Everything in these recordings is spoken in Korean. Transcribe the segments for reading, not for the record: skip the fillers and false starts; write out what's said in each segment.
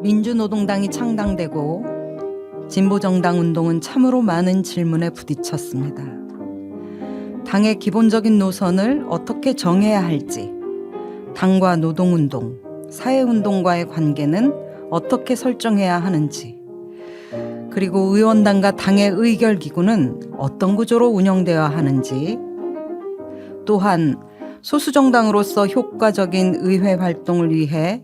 민주노동당이 창당되고 진보정당 운동은 참으로 많은 질문에 부딪혔습니다. 당의 기본적인 노선을 어떻게 정해야 할지, 당과 노동운동, 사회운동과의 관계는 어떻게 설정해야 하는지, 그리고 의원당과 당의 의결기구는 어떤 구조로 운영되어야 하는지, 또한 소수정당으로서 효과적인 의회 활동을 위해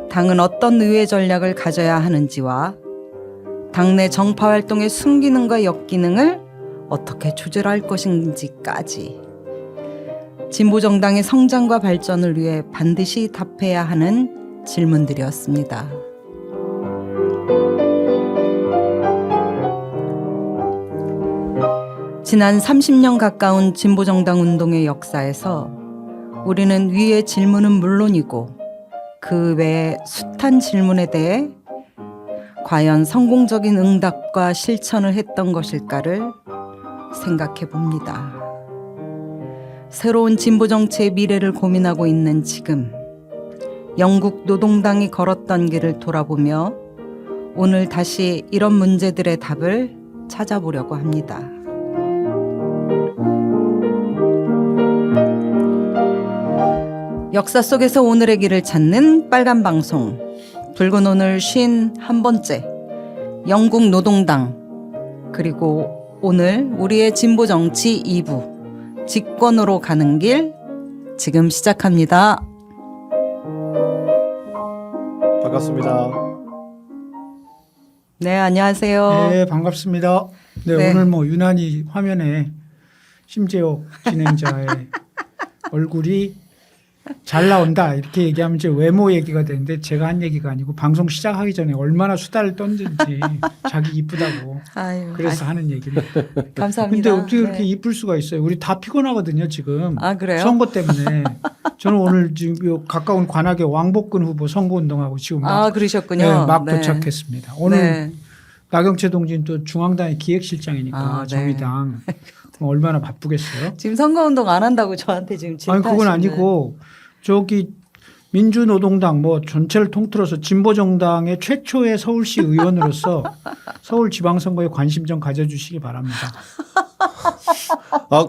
당은 어떤 의회 전략을 가져야 하는지와 당내 정파 활동의 순기능과 역기능을 어떻게 조절할 것인지까지 진보정당의 성장과 발전을 위해 반드시 답해야 하는 질문들이었습니다. 지난 30년 가까운 진보정당 운동의 역사에서 우리는 위의 질문은 물론이고 그 외의 숱한 질문에 대해 과연 성공적인 응답과 실천을 했던 것일까를 생각해 봅니다. 새로운 진보 정치의 미래를 고민하고 있는 지금, 영국 노동당이 걸었던 길을 돌아보며 오늘 다시 이런 문제들의 답을 찾아보려고 합니다. 역사 속에서 오늘의 길을 찾는 빨간 방송, 붉은 오늘 51번째 영국 노동당, 그리고 오늘 우리의 진보 정치 2부 집권으로 가는 길 지금 시작합니다. 반갑습니다. 네, 안녕하세요. 네, 반갑습니다. 네, 네. 오늘 뭐 유난히 화면에 심재옥 진행자의 얼굴이 잘 나온다 이렇게 얘기하면 이제 외모 얘기가 되는데 제가 한 얘기가 아니고 방송 시작하기 전에 얼마나 수다를 떴는지 자기 이쁘다고 아유, 그래서 하는 얘기를. 감사합니다. 근데 어떻게 그렇게 네. 이쁠 수가 있어요? 우리 다 피곤하거든요 지금. 아, 그래요? 선거 때문에. 저는 오늘 지금 요 가까운 관악의 왕복근 후보 선거운동하고 지금 막, 그러셨군요. 네, 막 네. 도착했습니다. 오늘 네. 나경채 동지는 또 중앙당의 기획실장이니까 네. 정의당 그럼 얼마나 바쁘겠어요? 지금 선거운동 안 한다고 저한테 지금 아니 질타하시는. 그건 아니고 저기 민주노동당 뭐 전체를 통틀어서 진보정당의 최초의 서울시 의원으로서 서울 지방선거에 관심 좀 가져주시기 바랍니다.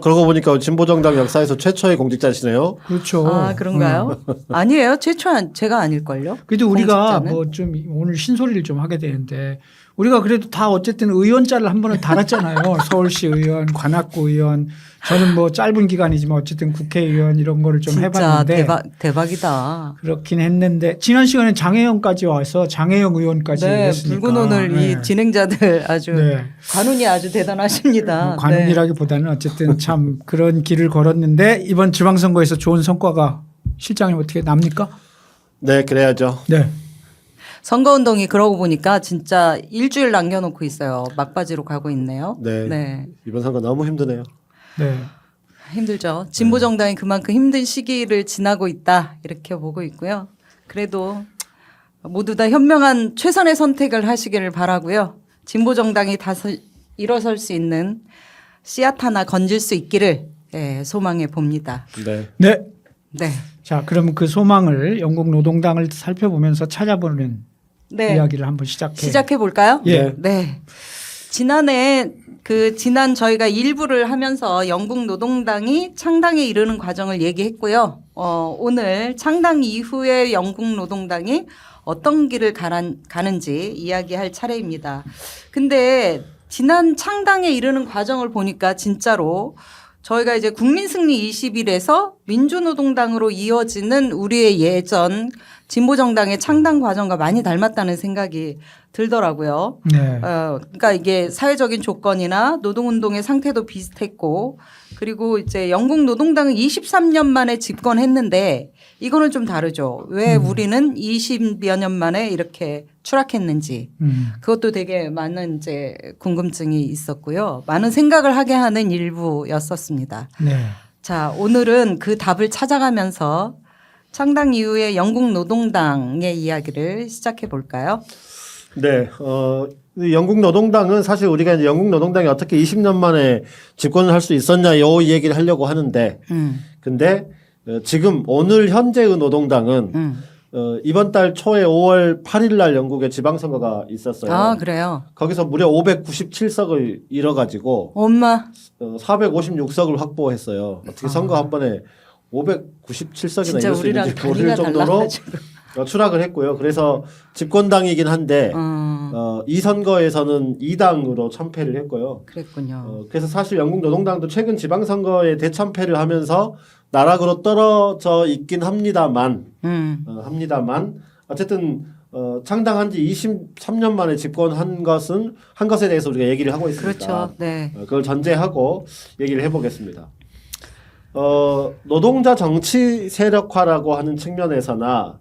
그러고 보니까 진보정당 역사에서 최초의 공직자시네요. 그렇죠. 아, 그런가요? 아니에요. 최초 제가 아닐걸요? 그래도 우리가 공직자는? 뭐 좀 오늘 신소리를 좀 하게 되는데 우리가 그래도 다 어쨌든 의원자를 한 번은 달았잖아요. 서울시 의원, 관악구 의원. 저는 뭐 짧은 기간이지만 어쨌든 국회의원 이런 거를 좀 진짜 해봤는데 대박이다. 그렇긴 했는데 지난 시간에 장혜영까지 와서 장혜영 의원까지 네, 했으니까. 붉은 오늘 네. 이 진행자들 아주 네. 관운이 아주 대단하십니다. 뭐 관운이라기보다는 어쨌든 참 그런 길을 걸었는데 이번 지방선거에서 좋은 성과가 실장님 어떻게 납니까? 네, 그래야죠. 네. 선거운동이 그러고 보니까 진짜 일주일 남겨놓고 있어요. 막바지로 가고 있네요. 네. 이번 선거 너무 힘드네요. 네. 힘들죠. 진보정당이 그만큼 힘든 시기를 지나고 있다 이렇게 보고 있고요. 그래도 모두 다 현명한 최선의 선택을 하시기를 바라고요. 진보정당이 다시 일어설 수 있는 씨앗 하나 건질 수 있기를 소망해 봅니다. 네. 네. 네. 자, 그럼 그 소망을 영국 노동당을 살펴보면서 찾아보는 네. 이야기를 한번 시작해 볼까요? 예. 네. 지난 저희가 일부를 하면서 영국 노동당이 창당에 이르는 과정을 얘기했고요. 오늘 창당 이후에 영국 노동당이 어떤 길을 가는지 이야기할 차례입니다. 근데 지난 창당에 이르는 과정을 보니까 진짜로 저희가 이제 국민승리 20일에서 민주노동당으로 이어지는 우리의 예전 진보정당의 창당 과정과 많이 닮았다는 생각이 들더라고요. 네. 그러니까 이게 사회적인 조건이나 노동운동의 상태도 비슷했고, 그리고 이제 영국 노동당은 23년 만에 집권했는데 이거는 좀 다르죠. 왜 우리는 20여 년 만에 이렇게 추락했는지 그것도 되게 많은 이제 궁금증이 있었고요. 많은 생각을 하게 하는 일부였었습니다. 네. 자, 오늘은 그 답을 찾아가면서 창당 이후의 영국 노동당의 이야기를 시작해 볼까요? 네. 영국 노동당은 사실 우리가 이제 영국 노동당이 어떻게 20년 만에 집권을 할 수 있었냐 이 얘기를 하려고 하는데 근데 지금 오늘 현재의 노동당은 이번 달 초에 5월 8일 날 영국에 지방선거가 있었어요. 아, 그래요. 거기서 무려 597석을 잃어가지고 엄마. 456석을 확보했어요. 어떻게 선거 한 번에 597석이나 진짜 이룰 수 우리랑 있는지 모를 다리가 정도로 달라가지고. 추락을 했고요. 그래서 집권당이긴 한데 이 선거에서는 2당으로 참패를 했고요. 그랬군요. 그래서 사실 영국 노동당도 최근 지방선거에 대참패를 하면서 나락으로 떨어져 있긴 합니다만 어쨌든 창당한 지 23년 만에 집권한 것에 대해서 우리가 얘기를 하고 있으니까 그렇죠. 네. 그걸 전제하고 얘기를 해보겠습니다. 노동자 정치 세력화라고 하는 측면에서나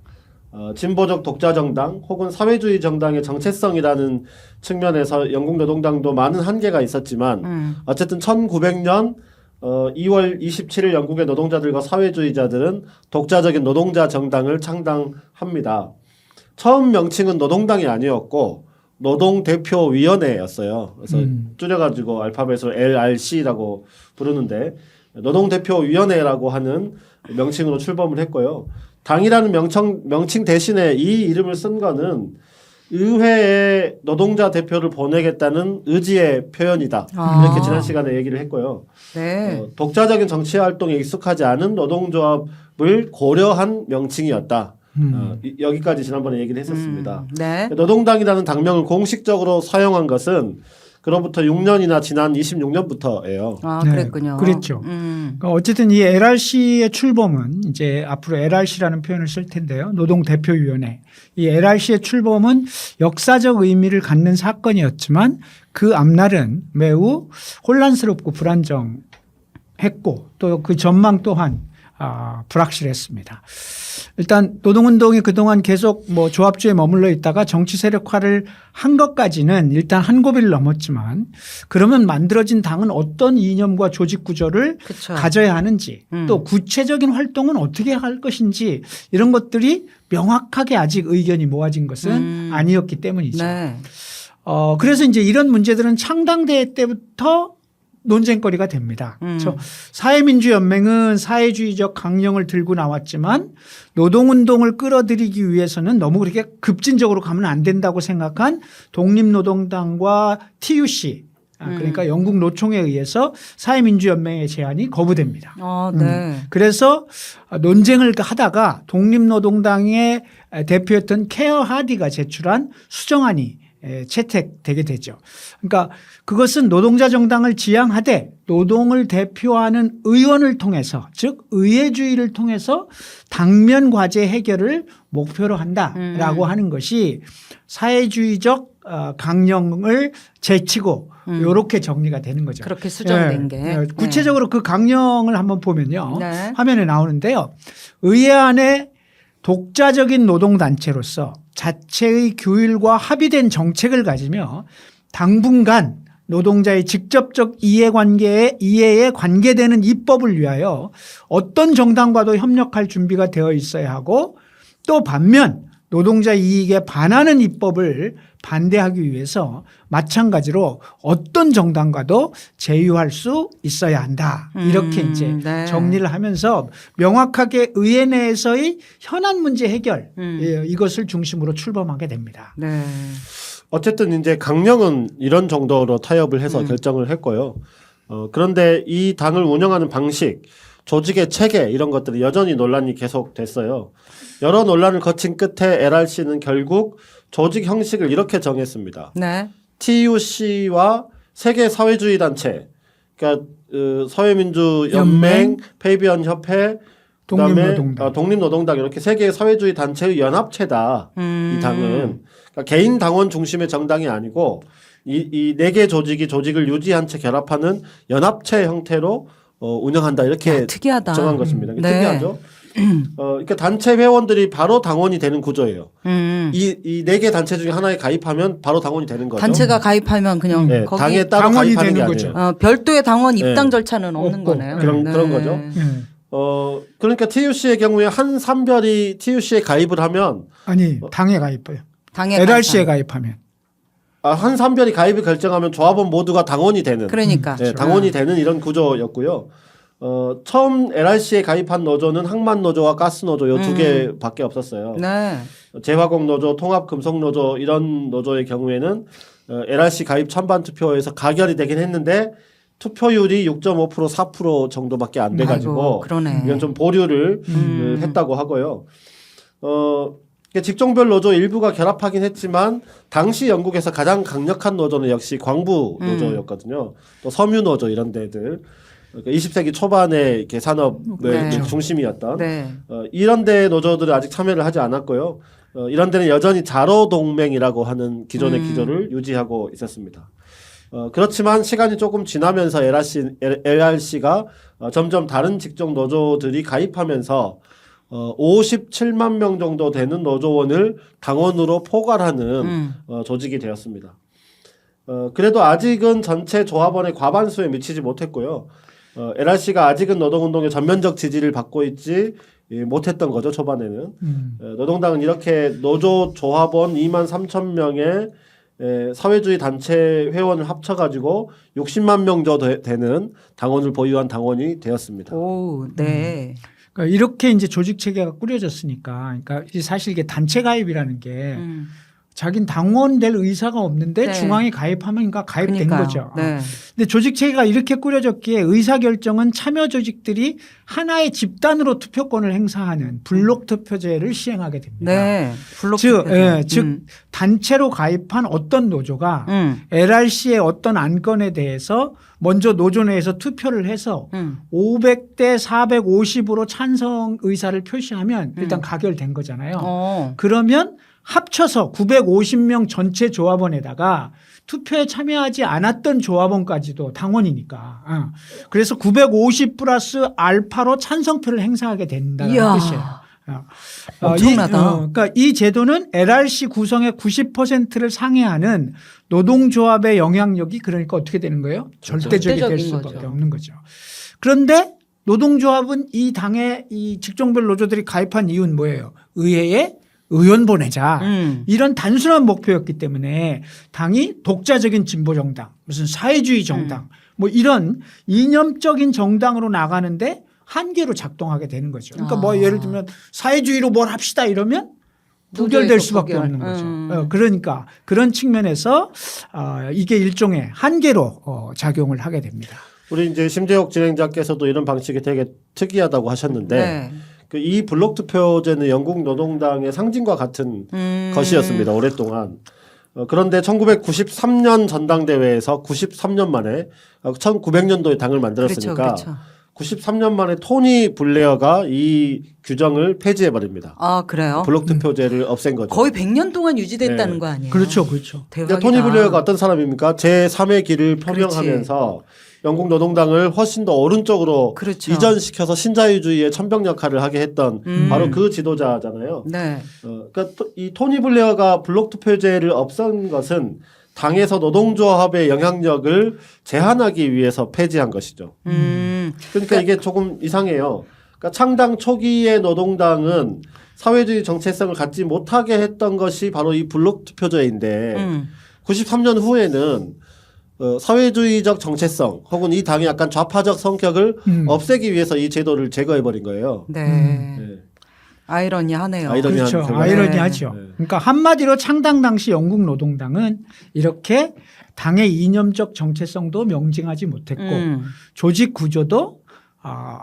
진보적 독자 정당 혹은 사회주의 정당의 정체성이라는 측면에서 영국 노동당도 많은 한계가 있었지만 어쨌든 1900년 2월 27일 영국의 노동자들과 사회주의자들은 독자적인 노동자 정당을 창당합니다. 처음 명칭은 노동당이 아니었고 노동대표위원회였어요. 그래서 줄여가지고 알파벳으로 LRC라고 부르는데 노동대표위원회라고 하는 명칭으로 출범을 했고요. 당이라는 명칭 대신에 이 이름을 쓴 거는 의회에 노동자 대표를 보내겠다는 의지의 표현이다. 이렇게 지난 시간에 얘기를 했고요. 네. 독자적인 정치 활동에 익숙하지 않은 노동조합을 고려한 명칭이었다. 여기까지 지난번에 얘기를 했었습니다. 네. 노동당이라는 당명을 공식적으로 사용한 것은 그로부터 6년이나 지난 26년부터예요. 아, 네, 그랬군요. 그랬죠. 그러니까 어쨌든 이 LRC의 출범은 이제 앞으로 LRC라는 표현을 쓸 텐데요. 노동대표위원회. 이 LRC의 출범은 역사적 의미를 갖는 사건이었지만 그 앞날은 매우 혼란스럽고 불안정했고 또 그 전망 또한 불확실했습니다. 일단 노동운동이 그동안 계속 뭐 조합주에 머물러 있다가 정치 세력화를 한 것까지는 일단 한 고비를 넘었지만 그러면 만들어진 당은 어떤 이념과 조직 구조를 그쵸. 가져야 하는지 또 구체적인 활동은 어떻게 할 것인지 이런 것들이 명확하게 아직 의견이 모아진 것은 아니었기 때문이죠. 네. 그래서 이제 이런 문제들은 창당대회 때부터 논쟁거리가 됩니다. 그렇죠? 사회민주연맹은 사회주의적 강령을 들고 나왔지만 노동운동을 끌어들이기 위해서는 너무 그렇게 급진적으로 가면 안 된다고 생각한 독립노동당과 TUC 그러니까 영국 노총에 의해서 사회민주연맹의 제안이 거부됩니다. 네. 그래서 논쟁을 하다가 독립노동당의 대표였던 케어 하디가 제출한 수정안이 채택되게 되죠. 그러니까 그것은 노동자 정당을 지향하되 노동을 대표하는 의원을 통해서 즉 의회주의를 통해서 당면 과제 해결을 목표로 한다라고 하는 것이 사회주의적 강령을 제치고 이렇게 정리가 되는 거죠. 그렇게 수정된 게. 구체적으로 그 강령을 한번 보면요. 네. 화면에 나오는데요. 의회 안에 독자적인 노동단체로서 자체의 규율과 합의된 정책을 가지며 당분간 노동자의 직접적 이해에 관계되는 입법을 위하여 어떤 정당과도 협력할 준비가 되어 있어야 하고 또 반면 노동자 이익에 반하는 입법을 반대하기 위해서 마찬가지로 어떤 정당과도 제휴할 수 있어야 한다. 이렇게 이제 네. 정리를 하면서 명확하게 의회 내에서의 현안 문제 해결 이것을 중심으로 출범하게 됩니다. 네. 어쨌든 이제 강령은 이런 정도로 타협을 해서 결정을 했고요. 그런데 이 당을 운영하는 방식, 조직의 체계 이런 것들이 여전히 논란이 계속됐어요. 여러 논란을 거친 끝에 LRC는 결국 조직 형식을 이렇게 정했습니다. 네. TUC와 세계 사회주의 단체, 그러니까 사회민주연맹, 페이비언 협회, 독립노동당. 독립노동당 이렇게 세 개의 사회주의 단체의 연합체다. 이 당은 그러니까 개인 당원 중심의 정당이 아니고 이 네 개 조직을 유지한 채 결합하는 연합체 형태로 운영한다 이렇게 특이하다. 정한 것입니다. 네. 특이하죠. 그러니까 단체 회원들이 바로 당원이 되는 구조예요. 이 네 개 단체 중에 하나에 가입하면 바로 당원이 되는 거죠. 단체가 가입하면 그냥 네, 거기 당에 따로 당원이 가입하는 게 되는 아니에요. 거죠. 별도의 당원 입당 네. 절차는 없는 없고. 거네요. 그런 거죠. 그러니까 TUC의 경우에 한 산별이 TUC에 가입을 하면 아니 당에 가입해요. 당에 LRC에 가입하면. 한 산별이 가입을 결정하면 조합원 모두가 당원이 되는 그러니까. 네, 당원이 되는 이런 구조였고요. 처음 LRC에 가입한 노조는 항만노조와 가스노조 요 두 개밖에 없었어요. 네. 재화공노조, 통합금속노조 이런 노조의 경우에는 LRC 가입 찬반 투표에서 가결이 되긴 했는데 투표율이 6.5% 4% 정도밖에 안 돼가지고 아이고, 그러네. 이건 좀 보류를 했다고 하고요. 직종별 노조 일부가 결합하긴 했지만 당시 영국에서 가장 강력한 노조는 역시 광부 노조였거든요. 또 섬유 노조 이런 데들. 그러니까 20세기 초반에 이렇게 산업의 네. 중심이었던 네. 이런 데 노조들은 아직 참여를 하지 않았고요. 이런 데는 여전히 자로동맹이라고 하는 기존의 기조를 유지하고 있었습니다. 그렇지만 시간이 조금 지나면서 LRC가 점점 다른 직종 노조들이 가입하면서 57만 명 정도 되는 노조원을 당원으로 포괄하는 조직이 되었습니다. 그래도 아직은 전체 조합원의 과반수에 미치지 못했고요. LRC가 아직은 노동운동의 전면적 지지를 받고 있지 못했던 거죠, 초반에는. 노동당은 이렇게 노조 조합원 2만 3천 명의 사회주의 단체 회원을 합쳐가지고 60만 명 정도 되는 당원을 보유한 당원이 되었습니다. 오, 네. 그러니까 이렇게 이제 조직 체계가 꾸려졌으니까, 그러니까 사실 이게 단체 가입이라는 게 자긴 당원 될 의사가 없는데 네. 중앙에 가입하면 그러니까 가입된 그러니까요. 거죠. 네. 근데 조직 체계가 이렇게 꾸려졌기에 의사 결정은 참여 조직들이 하나의 집단으로 투표권을 행사하는 블록 투표제를 시행하게 됩니다. 네. 블록 즉, 투표제. 즉 단체로 가입한 어떤 노조가 LRC의 어떤 안건에 대해서 먼저 노조 내에서 투표를 해서 500대 450으로 찬성 의사를 표시하면 일단 가결된 거잖아요. 그러면 합쳐서 950명 전체 조합원에다가 투표에 참여하지 않았던 조합원까지도 당원이니까. 그래서 950 플러스 알파로 찬성표를 행사하게 된다는 이야. 뜻이에요. 엄청나다. 그러니까 이 제도는 LRC 구성의 90%를 상회하는 노동조합의 영향력이 그러니까 어떻게 되는 거예요? 절대적이 될 절대적인 수밖에 거죠. 없는 거죠. 그런데 노동조합은 이 당에 이 직종별 노조들이 가입한 이유는 뭐예요? 의회에 의원 보내자. 이런 단순한 목표였기 때문에 당이 독자적인 진보정당, 무슨 사회주의 정당, 뭐 이런 이념적인 정당으로 나가는데 한계로 작동하게 되는 거죠. 그러니까 뭐 예를 들면 사회주의로 뭘 합시다 이러면 부결될 수밖에 없는 거죠. 그러니까 그런 측면에서 이게 일종의 한계로 작용을 하게 됩니다. 우리 이제 심재옥 진행자께서도 이런 방식이 되게 특이하다고 하셨는데 네. 이 블록 투표제는 영국 노동당의 상징과 같은 것이었습니다. 오랫동안. 그런데 1993년 전당대회에서 93년 만에 1900년도에 당을 만들었으니까 그렇죠. 93년 만에 토니 블레어가 이 규정을 폐지해 버립니다. 아, 그래요? 블록 투표제를 없앤 거죠. 거의 100년 동안 유지됐다는 네. 거 아니에요? 그렇죠, 그렇죠. 대박이다. 토니 블레어가 어떤 사람입니까? 제3의 길을 표명하면서 영국 노동당을 훨씬 더 오른쪽으로 그렇죠. 이전시켜서 신자유주의의 천병 역할을 하게 했던 바로 그 지도자잖아요. 네. 그러니까 이 토니 블레어가 블록 투표제를 없앤 것은 당에서 노동조합의 영향력을 제한하기 위해서 폐지한 것이죠. 그러니까 이게 조금 이상해요. 그러니까 창당 초기의 노동당은 사회주의 정체성을 갖지 못하게 했던 것이 바로 이 블록 투표제인데 93년 후에는 사회주의적 정체성 혹은 이 당의 약간 좌파적 성격을 없애기 위해서 이 제도를 제거해버린 거예요. 네. 네. 아이러니하네요. 아이러니한 그렇죠. 결과죠. 아이러니하죠. 네. 그러니까 한마디로 창당 당시 영국 노동당은 이렇게 당의 이념적 정체성도 명징하지 못했고 조직 구조도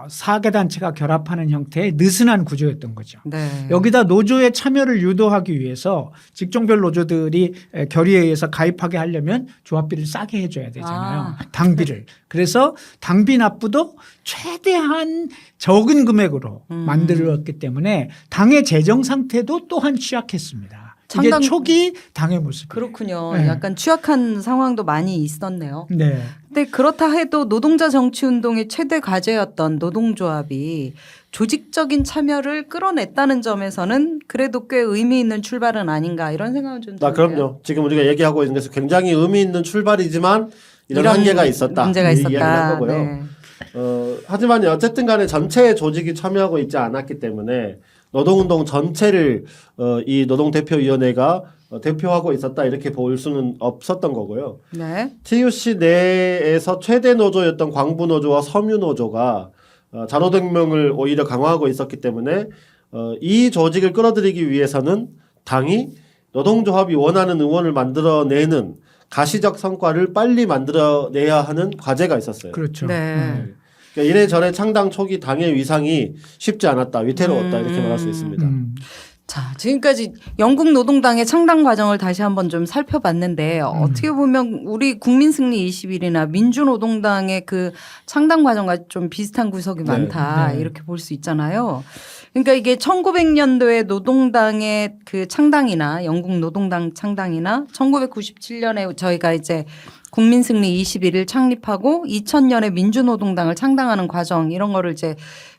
사개단체가 결합하는 형태의 느슨한 구조였던 거죠. 네. 여기다 노조의 참여를 유도하기 위해서 직종별 노조들이 결의회에서 가입하게 하려면 조합비를 싸게 해줘야 되잖아요. 당비를. 그래서 당비 납부도 최대한 적은 금액으로 만들었기 때문에 당의 재정 상태도 또한 취약했습니다. 이게 초기 당의 모습이에요. 그렇군요. 네. 약간 취약한 상황도 많이 있었네요. 네. 근데 그렇다 해도 노동자 정치운동의 최대 과제였던 노동조합이 조직적인 참여를 끌어냈다는 점에서는 그래도 꽤 의미 있는 출발은 아닌가 이런 생각은 좀 드는데요. 그럼요. 지금 우리가 얘기하고 있는 것은 굉장히 의미 있는 출발이지만 이런 한계가 있었다. 문제가 이 이야기를 한 있었다. 거고요. 네. 하지만 어쨌든 간에 전체 조직이 참여하고 있지 않았기 때문에 노동운동 전체를 이 노동대표위원회가 대표하고 있었다 이렇게 볼 수는 없었던 거고요. 네. TUC 내에서 최대 노조였던 광부노조와 섬유노조가 자로동맹을 오히려 강화하고 있었기 때문에 이 조직을 끌어들이기 위해서는 당이 노동조합이 원하는 의원을 만들어내는 가시적 성과를 빨리 만들어내야 하는 과제가 있었어요. 그렇죠. 네. 그러니까 이래저래 창당 초기 당의 위상이 쉽지 않았다, 위태로웠다 이렇게 말할 수 있습니다. 자, 지금까지 영국 노동당의 창당 과정을 다시 한번 좀 살펴봤는데 어떻게 보면 우리 국민승리 21이나 민주노동당의 그 창당 과정과 좀 비슷한 구석이 많다 네. 이렇게 볼 수 있잖아요. 그러니까 이게 1900년도에 노동당의 그 창당이나 영국 노동당 창당이나 1997년에 저희가 이제 국민승리 21을 창립하고 2000년에 민주노동당을 창당하는 과정 이런 거를 이제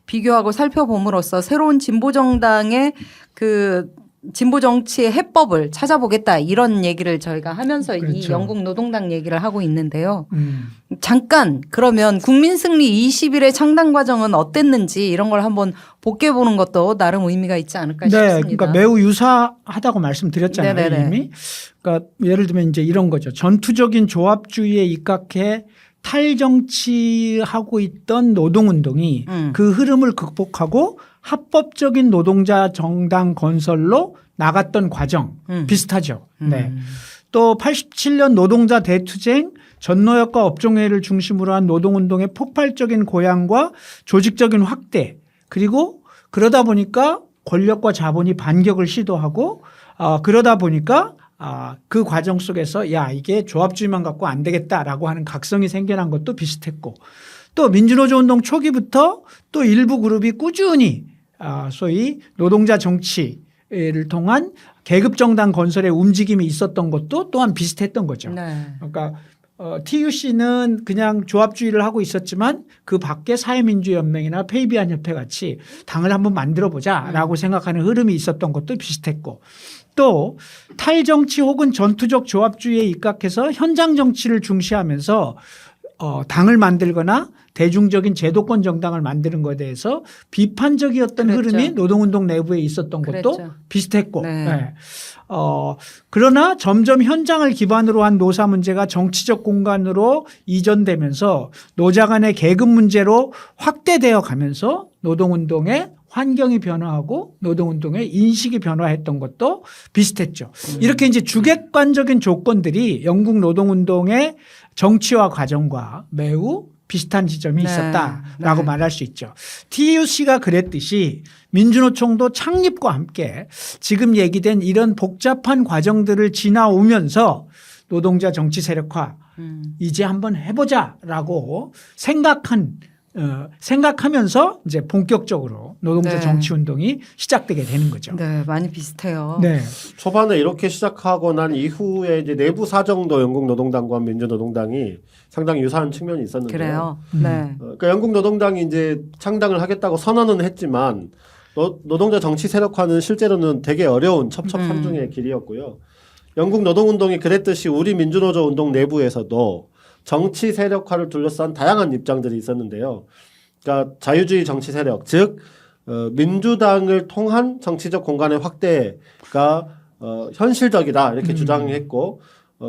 비교하고 살펴봄으로써 새로운 진보정당의 그 진보 정치의 해법을 찾아보겠다 이런 얘기를 저희가 하면서 이 그렇죠. 영국 노동당 얘기를 하고 있는데요. 잠깐 그러면 국민승리 20일의 창당 과정은 어땠는지 이런 걸 한번 복귀해 보는 것도 나름 의미가 있지 않을까 네, 싶습니다. 그러니까 매우 유사하다고 말씀드렸잖아요. 네네네. 이미. 그러니까 예를 들면 이제 이런 거죠. 전투적인 조합주의에 입각해 탈정치하고 있던 노동운동이 그 흐름을 극복하고 합법적인 노동자 정당 건설로 나갔던 과정 비슷하죠. 네. 또 87년 노동자 대투쟁 전노역과 업종회의를 중심으로 한 노동운동의 폭발적인 고양과 조직적인 확대 그리고 그러다 보니까 권력과 자본이 반격을 시도하고 그러다 보니까 그 과정 속에서 야 이게 조합주의만 갖고 안 되겠다라고 하는 각성이 생겨난 것도 비슷했고 또 민주노조운동 초기부터 또 일부 그룹이 꾸준히 소위 노동자 정치를 통한 계급정당 건설의 움직임이 있었던 것도 또한 비슷했던 거죠. 네. 그러니까 TUC는 그냥 조합주의를 하고 있었지만 그 밖에 사회민주연맹이나 페이비안협회 같이 당을 한번 만들어보자라고 생각하는 흐름이 있었던 것도 비슷했고 또 탈정치 혹은 전투적 조합주의에 입각해서 현장 정치를 중시하면서 당을 만들거나 대중적인 제도권 정당을 만드는 것에 대해서 비판적이었던 그랬죠. 흐름이 노동운동 내부에 있었던 것도 그랬죠. 비슷했고 네. 네. 그러나 점점 현장을 기반으로 한 노사 문제가 정치적 공간으로 이전되면서 노자 간의 계급 문제로 확대되어 가면서 노동운동의 환경이 변화하고 노동운동의 인식이 변화했던 것도 비슷했죠. 이렇게 이제 주객관적인 조건들이 영국 노동운동의 정치화 과정과 매우 비슷한 지점이 네. 있었다라고 네. 말할 수 있죠. TUC가 그랬듯이 민주노총도 창립과 함께 지금 얘기된 이런 복잡한 과정들을 지나오면서 노동자 정치 세력화 이제 한번 해보자라고 생각하면서 이제 본격적으로 노동자 네. 정치 운동이 시작되게 되는 거죠. 네, 많이 비슷해요. 네. 초반에 이렇게 시작하고 난 이후에 이제 내부 사정도 영국 노동당과 민주노동당이 상당히 유사한 측면이 있었는데요. 그래요. 네. 그러니까 영국 노동당이 이제 창당을 하겠다고 선언은 했지만 노동자 정치 세력화는 실제로는 되게 어려운 첩첩산중의 길이었고요. 영국 노동운동이 그랬듯이 우리 민주노조 운동 내부에서도 정치 세력화를 둘러싼 다양한 입장들이 있었는데요. 그러니까 자유주의 정치 세력, 즉 민주당을 통한 정치적 공간의 확대가 현실적이다 이렇게 주장했고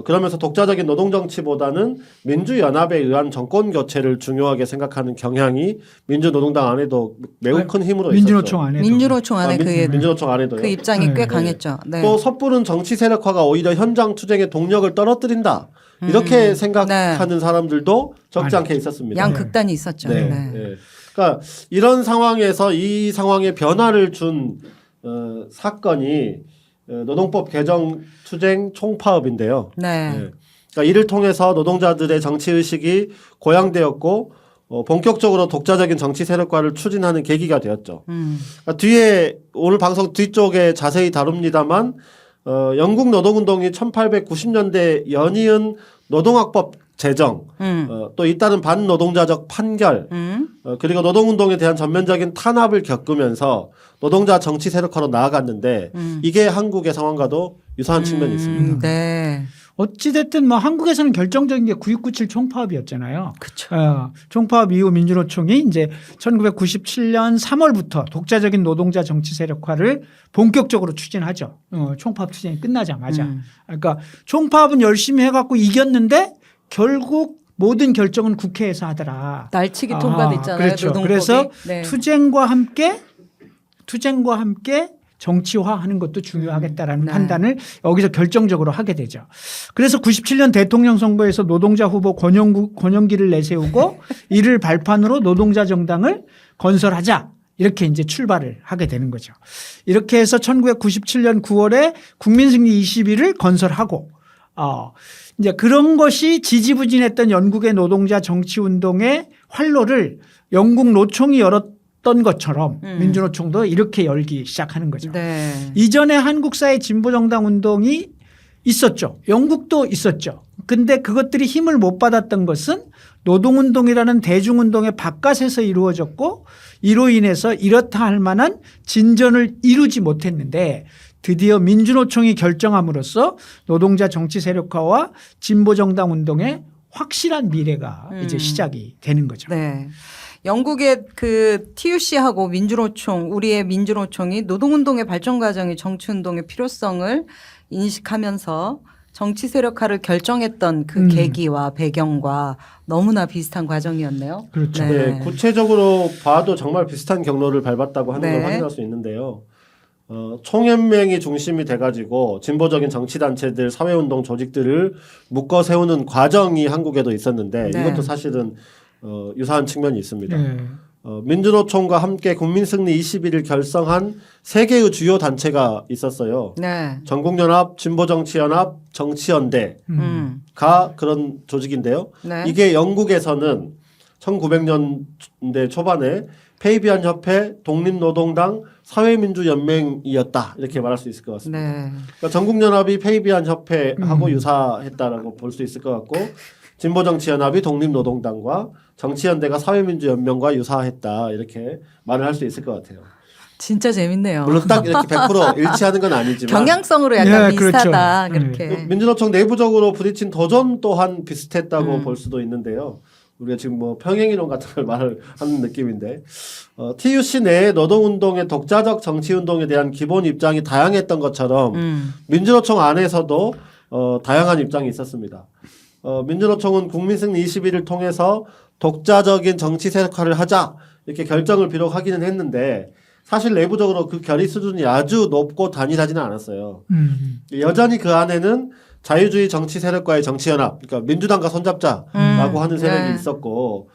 그러면서 독자적인 노동정치보다는 민주연합에 의한 정권 교체를 중요하게 생각하는 경향이 민주노동당 안에도 매우 큰 힘으로 민주노총 있었죠. 안에도. 민주노총 안에 민주노총 안에도요. 그 입장이 꽤 네. 강했죠. 네. 또 섣부른 정치 세력화가 오히려 현장 투쟁의 동력을 떨어뜨린다. 이렇게 생각하는 사람들도 적지 않게 있었습니다. 양극단이 있었죠. 네. 네. 네. 그러니까 이런 상황에서 이 상황에 변화를 준 사건이 노동법 개정 투쟁 총파업인데요. 네. 네. 그러니까 이를 통해서 노동자들의 정치 의식이 고양되었고 본격적으로 독자적인 정치 세력화를 추진하는 계기가 되었죠. 그러니까 뒤에 오늘 방송 뒤쪽에 자세히 다룹니다만 영국 노동운동이 1890년대 연이은 노동학법 제정, 또 잇따른 반노동자적 판결, 그리고 노동운동에 대한 전면적인 탄압을 겪으면서 노동자 정치 세력화로 나아갔는데 이게 한국의 상황과도 유사한 측면이 있습니다. 네. 어찌됐든 뭐 한국에서는 결정적인 게 9697 총파업이었잖아요. 그렇죠. 총파업 이후 민주노총이 이제 1997년 3월부터 독자적인 노동자 정치 세력화를 본격적으로 추진하죠. 총파업 투쟁이 끝나자마자. 그러니까 총파업은 열심히 해갖고 이겼는데 결국 모든 결정은 국회에서 하더라. 날치기 통과됐잖아요. 그렇죠. 노동법이. 그래서 네. 투쟁과 함께 정치화하는 것도 중요하겠다라는 네. 판단을 여기서 결정적으로 하게 되죠. 그래서 97년 대통령 선거에서 노동자 후보 권영기를 내세우고 이를 발판으로 노동자 정당을 건설하자. 이렇게 이제 출발을 하게 되는 거죠. 이렇게 해서 1997년 9월에 국민승리 21을 건설하고 이제 그런 것이 지지부진했던 영국의 노동자 정치운동의 활로를 영국 노총이 열었던 것처럼 민주노총도 이렇게 열기 시작하는 거죠. 네. 이전에 한국사회 진보정당 운동이 있었죠. 영국도 있었죠. 근데 그것들이 힘을 못 받았던 것은 노동운동이라는 대중운동의 바깥에서 이루어졌고 이로 인해서 이렇다 할 만한 진전을 이루지 못했는데 드디어 민주노총이 결정함으로써 노동자 정치 세력화와 진보정당 운동의 확실한 미래가 이제 시작이 되는 거죠. 네. 영국의 그 TUC하고 민주노총, 우리의 민주노총이 노동운동의 발전 과정이 정치운동의 필요성을 인식하면서 정치 세력화를 결정했던 그 계기와 배경과 너무나 비슷한 과정이었네요. 그렇죠. 네, 구체적으로 봐도 정말 비슷한 경로를 밟았다고 하는 걸 네. 확인할 수 있는데요. 총연맹이 중심이 돼가지고 진보적인 정치단체들, 사회운동 조직들을 묶어 세우는 과정이 한국에도 있었는데 네. 이것도 사실은 유사한 측면이 있습니다. 네. 민주노총과 함께 국민승리 21을 결성한 3개의 주요 단체가 있었어요. 네. 전국연합, 진보정치연합, 정치연대가 그런 조직인데요. 네. 이게 영국에서는 1900년대 초반에 페이비안 협회, 독립노동당, 사회민주연맹이었다 이렇게 말할 수 있을 것 같습니다. 네. 그러니까 전국연합이 페이비안 협회하고 유사했다라고 볼 수 있을 것 같고 진보정치연합이 독립노동당과 정치연대가 사회민주연맹과 유사했다 이렇게 말을 할 수 있을 것 같아요. 진짜 재밌네요. 물론 딱 이렇게 100% 일치하는 건 아니지만 경향성으로 약간 네, 그렇죠. 비슷하다. 네. 그렇게. 민주노총 내부적으로 부딪힌 도전 또한 비슷했다고 볼 수도 있는데요. 우리가 지금 뭐 평행이론 같은 걸 말을 하는 느낌인데 TUC 내에 노동운동의 독자적 정치운동에 대한 기본 입장이 다양했던 것처럼 민주노총 안에서도 다양한 입장이 있었습니다. 민주노총은 국민승리 21을 통해서 독자적인 정치 세력화를 하자 이렇게 결정을 비록 하기는 했는데 사실 내부적으로 그 결의 수준이 아주 높고 단일하지는 않았어요. 여전히 그 안에는 자유주의 정치 세력과의 정치연합, 그러니까 민주당과 손잡자라고 하는 세력이 네. 있었고,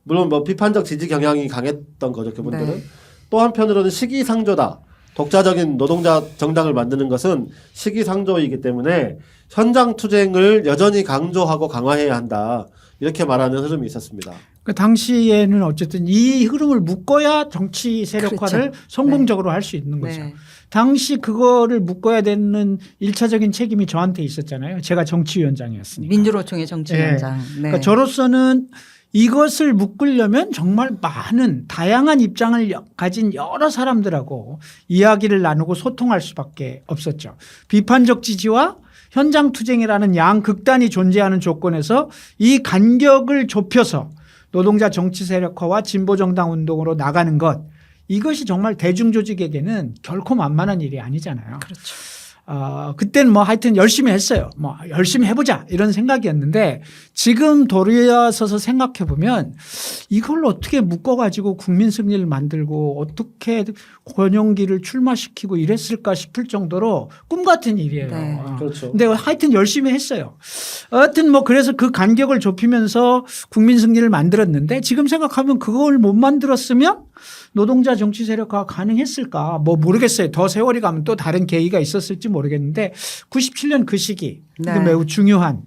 물론 뭐 비판적 지지 경향이 강했던 거죠, 그분들은. 네. 또 한편으로는 시기상조다. 독자적인 노동자 정당을 만드는 것은 시기상조이기 때문에 현장 투쟁을 여전히 강조하고 강화해야 한다. 이렇게 말하는 흐름이 있었습니다. 그 당시에는 어쨌든 이 흐름을 묶어야 정치 세력화를 그렇죠. 성공적으로 할 수 있는 거죠. 네. 당시 그거를 묶어야 되는 일차적인 책임이 저한테 있었잖아요. 제가 정치위원장이었으니까. 민주노총의 정치위원장. 네. 그러니까 저로서는 이것을 묶으려면 정말 많은 다양한 입장을 가진 여러 사람들하고 이야기를 나누고 소통할 수밖에 없었죠. 비판적 지지와 현장 투쟁이라는 양극단이 존재하는 조건에서 이 간격을 좁혀서 노동자 정치 세력화와 진보정당 운동으로 나가는 것, 이것이 정말 대중조직에게는 결코 만만한 일이 아니잖아요. 그렇죠. 그때는 뭐 하여튼 열심히 했어요. 뭐 열심히 해보자 이런 생각이었는데 지금 돌아서서 생각해 보면 이걸 어떻게 묶어가지고 국민 승리를 만들고 어떻게 권영기를 출마시키고 이랬을까 싶을 정도로 꿈 같은 일이에요. 네. 그렇죠. 근데 하여튼 열심히 했어요. 하여튼 뭐 그래서 그 간격을 좁히면서 국민 승리를 만들었는데 지금 생각하면 그걸 못 만들었으면 노동자 정치 세력화가 가능했을까? 뭐 모르겠어요. 더 세월이 가면 또 다른 계기가 있었을지 모르겠는데 97년 그 시기 네. 매우 중요한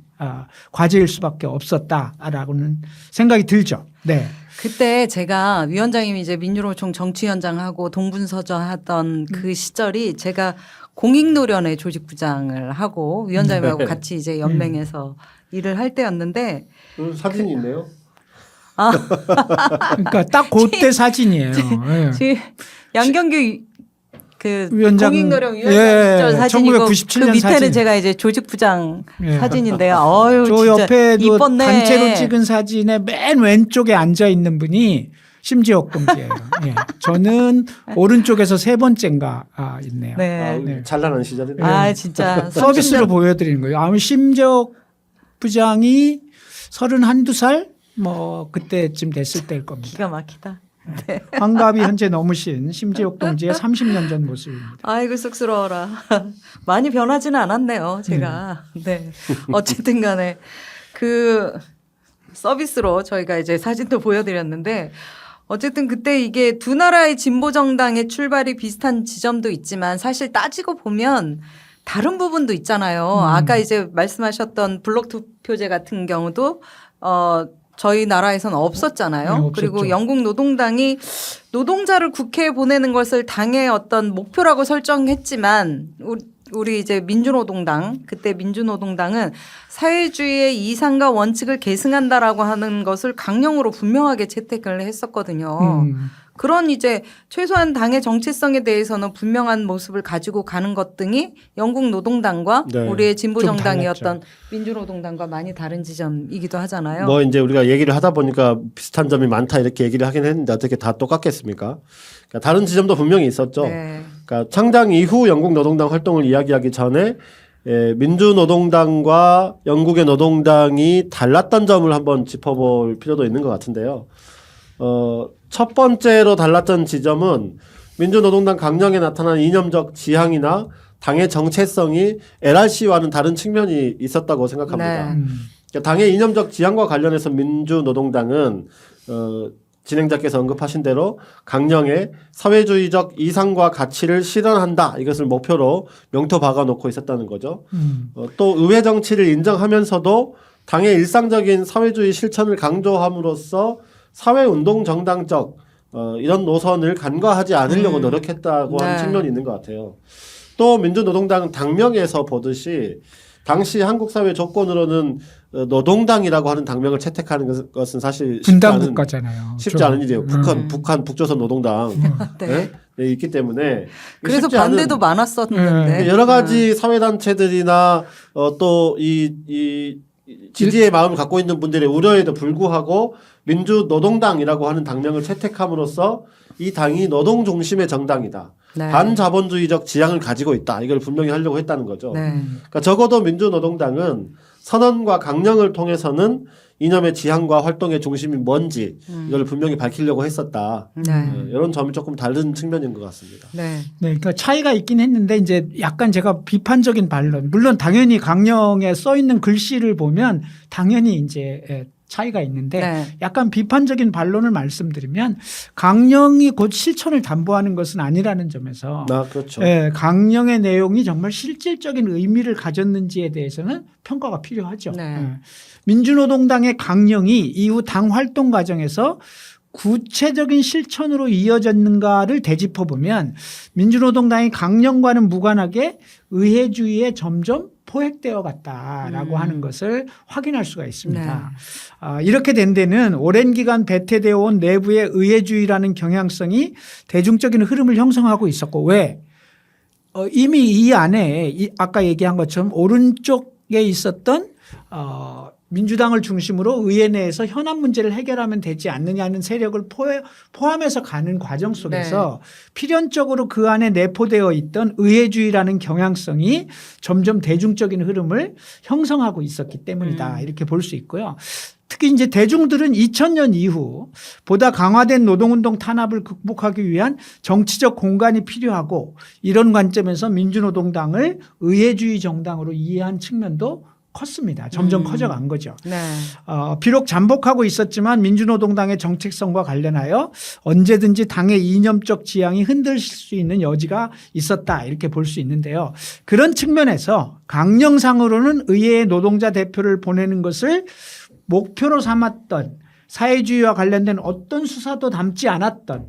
과제일 수밖에 없었다라고는 생각이 들죠. 네. 그때 제가 위원장님이 이제 민주노총 정치위원장하고 동분서주하던 그 시절이 제가 공익노련의 조직부장을 하고 위원장님하고 네. 같이 이제 연맹에서 일을 할 때였는데 사진이 있네요. 그러니까 딱 그때 사진이에요. 예. 지금 양경규 그 위원장, 공익노련 위원장 예, 시절 사진이고 1997년 그 밑에는 사진. 제가 이제 조직부장 예. 사진인데요. 어유 저 진짜 옆에도 이뻤네. 단체로 찍은 사진에 맨 왼쪽에 앉아 있는 분이 심지혁 동지예요. 예. 저는 오른쪽에서 세 번째인가 있네요. 네. 찬란한 시절이네요. 아 진짜 서비스로 보여드리는 거예요. 심지혁 부장이 31~32살 뭐 그때쯤 됐을 때일 겁니다. 기가 막히다. 환갑이 현재 넘으신 심재옥 동지의 30년 전 모습입니다. 아이고 쑥스러워라. 많이 변하지는 않았네요. 제가. 네. 어쨌든 간에 그 서비스로 저희가 이제 사진도 보여드렸는데 어쨌든 그때 이게 두 나라의 진보 정당의 출발이 비슷한 지점도 있지만 사실 따지고 보면 다른 부분도 있잖아요. 아까 이제 말씀하셨던 블록 투표제 같은 경우도 저희 나라에서는 없었잖아요. 네, 없었죠. 그리고 영국 노동당이 노동자를 국회에 보내는 것을 당의 어떤 목표라고 설정했지만 우리 이제 민주노동당 그때 민주노동당은 사회주의의 이상과 원칙을 계승한다라고 하는 것을 강령으로 분명하게 채택을 했었거든요. 그런 이제 최소한 당의 정체성에 대해서는 분명한 모습을 가지고 가는 것 등이 영국 노동당과 네. 우리의 진보 좀 정당이었던 달랐죠. 민주노동당과 많이 다른 지점이기도 하잖아요. 뭐 이제 우리가 얘기를 하다 보니까 비슷한 점이 많다 이렇게 얘기를 하긴 했는데 어떻게 다 똑같겠습니까? 그러니까 다른 지점도 분명히 있었죠. 네. 그러니까 창당 이후 영국 노동당 활동을 이야기하기 전에 민주노동당과 영국의 노동당이 달랐던 점을 한번 짚어볼 필요도 있는 것 같은데요. 첫 번째로 달랐던 지점은 민주노동당 강령에 나타난 이념적 지향이나 당의 정체성이 LRC와는 다른 측면이 있었다고 생각합니다. 네. 그러니까 당의 이념적 지향과 관련해서 민주노동당은 진행자께서 언급하신 대로 강령에 사회주의적 이상과 가치를 실현한다 이것을 목표로 명토 박아놓고 있었다는 거죠. 또 의회 정치를 인정하면서도 당의 일상적인 사회주의 실천을 강조함으로써 사회운동 정당적 이런 노선을 간과하지 않으려고 노력했다고 하는 네. 측면이 있는 것 같아요. 또 민주노동당 당명에서 보듯이 당시 한국 사회 조건으로는 노동당이라고 하는 당명을 채택하는 것은 사실 분단 국가잖아요. 쉽지 않은 일이에요. 북한 북조선 노동당 네. 네, 있기 때문에 그래서 쉽지 반대도 않은 많았었는데 여러 가지 사회단체들이나 또 이 지지의 마음을 갖고 있는 분들의 우려에도 불구하고 민주노동당이라고 하는 당명을 채택함으로써 이 당이 노동 중심의 정당이다. 네. 반자본주의적 지향을 가지고 있다. 이걸 분명히 하려고 했다는 거죠. 네. 그러니까 적어도 민주노동당은 선언과 강령을 통해서는 이념의 지향과 활동의 중심이 뭔지 이걸 분명히 밝히려고 했었다. 네. 이런 점이 조금 다른 측면인 것 같습니다. 네. 네, 그러니까 차이가 있긴 했는데 이제 약간 제가 비판적인 반론, 물론 당연히 강령에 써 있는 글씨를 보면 당연히 이제 차이가 있는데 네. 약간 비판적인 반론을 말씀드리면 강령이 곧 실천을 담보하는 것은 아니라는 점에서 그렇죠. 강령의 내용이 정말 실질적인 의미를 가졌는지에 대해서는 평가가 필요하죠. 네. 민주노동당의 강령이 이후 당 활동 과정에서 구체적인 실천으로 이어졌는가를 되짚어 보면 민주노동당이 강령과는 무관하게 의회주의에 점점 포획되어 갔다라고 하는 것을 확인할 수가 있습니다. 이렇게 된 데는 오랜 기간 배태되어 온 내부의 의회주의라는 경향성이 대중적인 흐름을 형성하고 있었고 왜? 이미 이 안에 아까 얘기한 것처럼 오른쪽에 있었던 민주당을 중심으로 의회 내에서 현안 문제를 해결하면 되지 않느냐는 세력을 포함해서 가는 과정 속에서 필연적으로 그 안에 내포되어 있던 의회주의라는 경향성이 점점 대중적인 흐름을 형성하고 있었기 때문이다. 이렇게 볼 수 있고요. 특히 이제 대중들은 2000년 이후 보다 강화된 노동운동 탄압을 극복하기 위한 정치적 공간이 필요하고 이런 관점에서 민주노동당을 의회주의 정당으로 이해한 측면도 컸습니다. 점점 커져간 거죠. 네. 비록 잠복하고 있었지만 민주노동당의 정책성과 관련하여 언제든지 당의 이념적 지향이 흔들릴 수 있는 여지가 있었다 이렇게 볼 수 있는데요. 그런 측면에서 강령상으로는 의회의 노동자 대표를 보내는 것을 목표로 삼았던 사회주의와 관련된 어떤 수사도 담지 않았던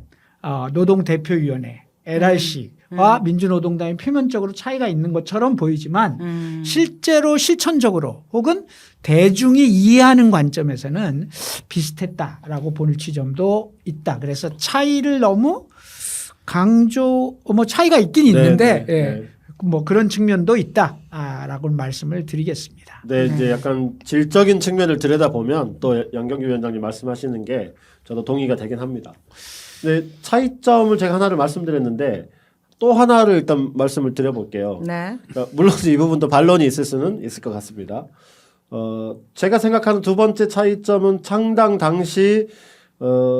노동대표위원회 LRC와 민주노동당이 표면적으로 차이가 있는 것처럼 보이지만 실제로 실천적으로 혹은 대중이 이해하는 관점에서는 비슷했다라고 볼 지점도 있다. 그래서 차이를 너무 차이가 있긴 있는데 뭐 그런 측면도 있다라고 말씀을 드리겠습니다. 네, 이제 약간 질적인 측면을 들여다보면 또 양경규 위원장님 말씀하시는 게 저도 동의가 되긴 합니다. 네, 차이점을 제가 하나를 말씀드렸는데 또 하나를 일단 말씀을 드려볼게요. 네. 그러니까 물론 이 부분도 반론이 있을 수는 있을 것 같습니다. 제가 생각하는 두 번째 차이점은 창당 당시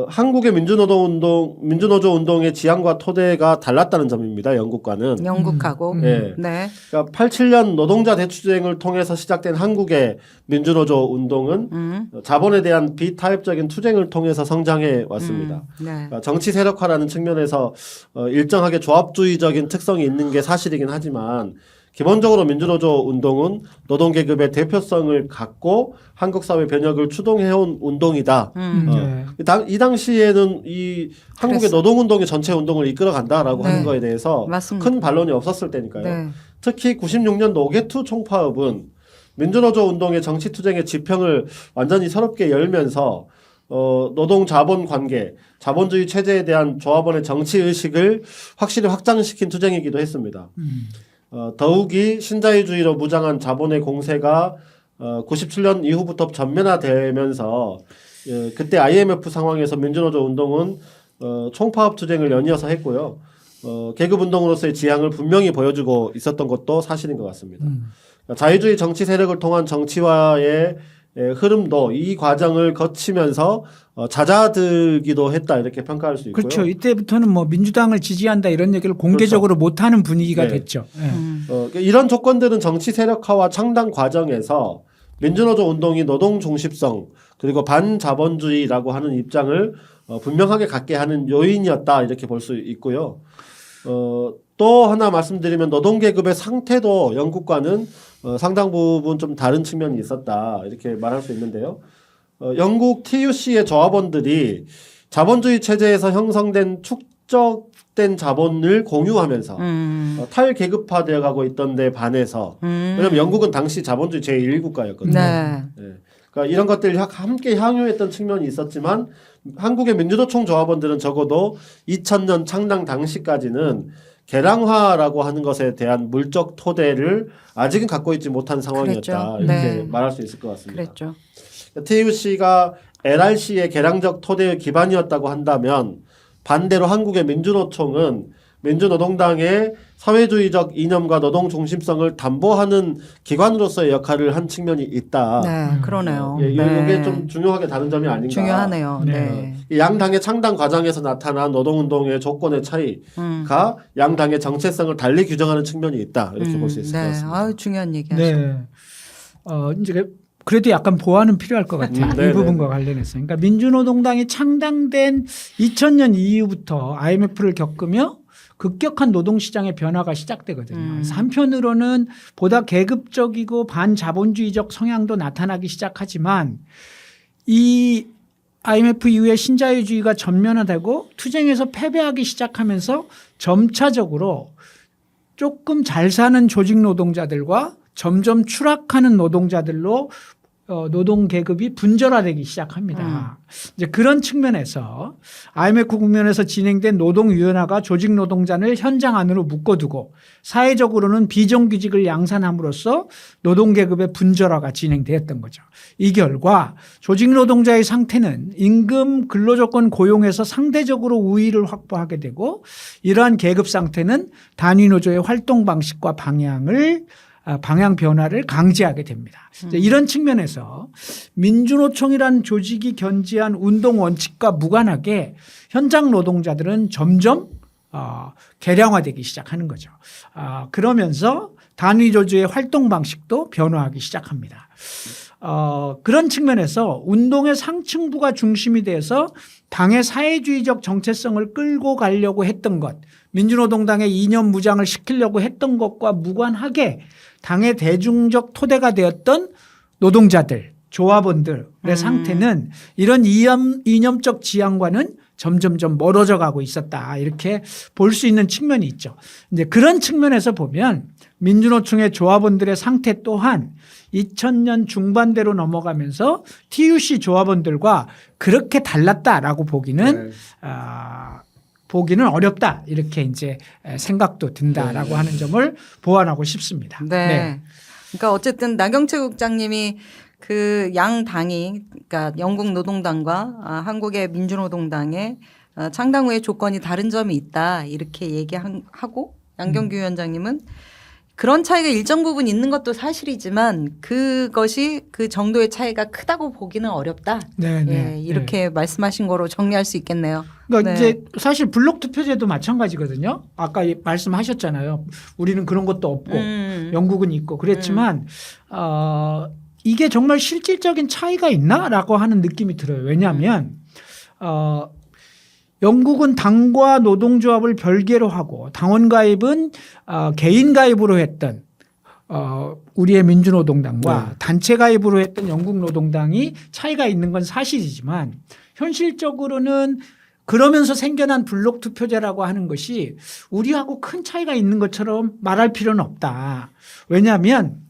한국의 민주노조 운동의 지향과 토대가 달랐다는 점입니다. 영국과는. 영국하고. 네. 네. 그러니까 87년 노동자 대투쟁을 통해서 시작된 한국의 민주노조 운동은 자본에 대한 비타협적인 투쟁을 통해서 성장해 왔습니다. 네. 그러니까 정치 세력화라는 측면에서 일정하게 조합주의적인 특성이 있는 게 사실이긴 하지만 기본적으로 민주노조 운동은 노동계급의 대표성을 갖고 한국 사회 변혁을 추동해온 운동이다. 네. 이 당시에는 이 한국의 노동운동이 전체 운동을 이끌어간다라고 네. 하는 거에 대해서 맞습니다. 큰 반론이 없었을 때니까요. 네. 특히 96년 노개투 총파업은 민주노조 운동의 정치투쟁의 지평을 완전히 새롭게 열면서 노동 자본 관계, 자본주의 체제에 대한 조합원의 정치 의식을 확실히 확장시킨 투쟁이기도 했습니다. 더욱이 신자유주의로 무장한 자본의 공세가 97년 이후부터 전면화되면서 그때 IMF 상황에서 민주노조 운동은 총파업 투쟁을 연이어서 했고요. 계급운동으로서의 지향을 분명히 보여주고 있었던 것도 사실인 것 같습니다. 자유주의 정치 세력을 통한 정치화의 흐름도 이 과정을 거치면서 잦아들기도 했다 이렇게 평가할 수 있고요. 그렇죠. 이때부터는 뭐 민주당을 지지한다 이런 얘기를 공개적으로 못하는 분위기가 됐죠. 네. 이런 조건들은 정치 세력화와 창당 과정에서 민주노조 운동이 노동 중심성 그리고 반자본주의라고 하는 입장을 분명하게 갖게 하는 요인이었다 이렇게 볼 수 있고요. 또 하나 말씀드리면 노동계급의 상태도 영국과는 상당 부분 좀 다른 측면이 있었다 이렇게 말할 수 있는데요. 영국 TUC의 조합원들이 자본주의 체제에서 형성된 축적된 자본을 공유하면서 탈계급화되어 가고 있던 데 반해서 왜냐하면 영국은 당시 자본주의 제1국가였거든요. 네. 그러니까 이런 것들을 함께 향유했던 측면이 있었지만 한국의 민주노총 조합원들은 적어도 2000년 창당 당시까지는 개량화라고 하는 것에 대한 물적 토대를 아직은 갖고 있지 못한 상황이었다. 그랬죠. 이렇게 네. 말할 수 있을 것 같습니다. 그랬죠. TUC가 LRC의 개량적 토대의 기반이었다고 한다면 반대로 한국의 민주노총은 민주노동당의 사회주의적 이념과 노동 중심성을 담보하는 기관으로서의 역할을 한 측면이 있다. 네, 그러네요. 이게 좀 중요하게 다른 점이 아닌가. 중요하네요. 네. 네. 이 양당의 창당 과정에서 나타난 노동운동의 조건의 차이가 양당의 정체성을 달리 규정하는 측면이 있다. 이렇게 볼 수 있을 것 같습니다. 아유, 중요한 얘기하죠. 네. 이제 그래도 약간 보완은 필요할 것 같아요. 네, 이 부분과 관련해서. 그러니까 민주노동당이 창당된 2000년 이후부터 IMF를 겪으며 급격한 노동시장의 변화가 시작되거든요. 그래서 한편으로는 보다 계급적이고 반자본주의적 성향도 나타나기 시작하지만 이 IMF 이후에 신자유주의가 전면화되고 투쟁에서 패배하기 시작하면서 점차적으로 조금 잘 사는 조직 노동자들과 점점 추락하는 노동자들로 노동 계급이 분절화되기 시작합니다. 이제 그런 측면에서 IMF 국면에서 진행된 노동위원회가 조직 노동자를 현장 안으로 묶어두고 사회적으로는 비정규직을 양산함으로써 노동 계급의 분절화가 진행되었던 거죠. 이 결과 조직 노동자의 상태는 임금, 근로조건, 고용에서 상대적으로 우위를 확보하게 되고 이러한 계급 상태는 단위 노조의 활동 방식과 방향 변화를 강제하게 됩니다. 이런 측면에서 민주노총이라는 조직이 견지한 운동 원칙과 무관하게 현장 노동자들은 점점 개량화되기 시작하는 거죠. 그러면서 단위 조직의 활동 방식도 변화하기 시작합니다. 그런 측면에서 운동의 상층부가 중심이 돼서 당의 사회주의적 정체성을 끌고 가려고 했던 것, 민주노동당의 이념 무장을 시키려고 했던 것과 무관하게 당의 대중적 토대가 되었던 노동자들, 조합원들의 상태는 이런 이념적 지향과는 점점점 멀어져 가고 있었다. 이렇게 볼 수 있는 측면이 있죠. 이제 그런 측면에서 보면 민주노총의 조합원들의 상태 또한 2000년 중반대로 넘어가면서 TUC 조합원들과 그렇게 달랐다라고 보기는 어렵다. 이렇게 이제 생각도 든다라고 하는 점을 보완하고 싶습니다. 네. 그러니까 어쨌든 나경채 국장님이 그 양 당이 그러니까 영국 노동당과 한국의 민주노동당의 창당 후의 조건이 다른 점이 있다. 이렇게 얘기하고 양경규 위원장님은 그런 차이가 일정 부분 있는 것도 사실이지만 그것이 그 정도의 차이가 크다고 보기는 어렵다. 네, 네. 예, 이렇게 말씀하신 거로 정리할 수 있겠네요. 그러니까 네. 이제 사실 블록 투표제도 마찬가지거든요. 아까 말씀하셨잖아요. 우리는 그런 것도 없고 영국은 있고 그랬지만 이게 정말 실질적인 차이가 있나라고 하는 느낌이 들어요. 왜냐하면 영국은 당과 노동조합을 별개로 하고 당원 가입은 개인 가입으로 했던 우리의 민주노동당과 네. 단체 가입으로 했던 영국 노동당이 차이가 있는 건 사실이지만 현실적으로는 그러면서 생겨난 블록 투표제라고 하는 것이 우리하고 큰 차이가 있는 것처럼 말할 필요는 없다. 왜냐하면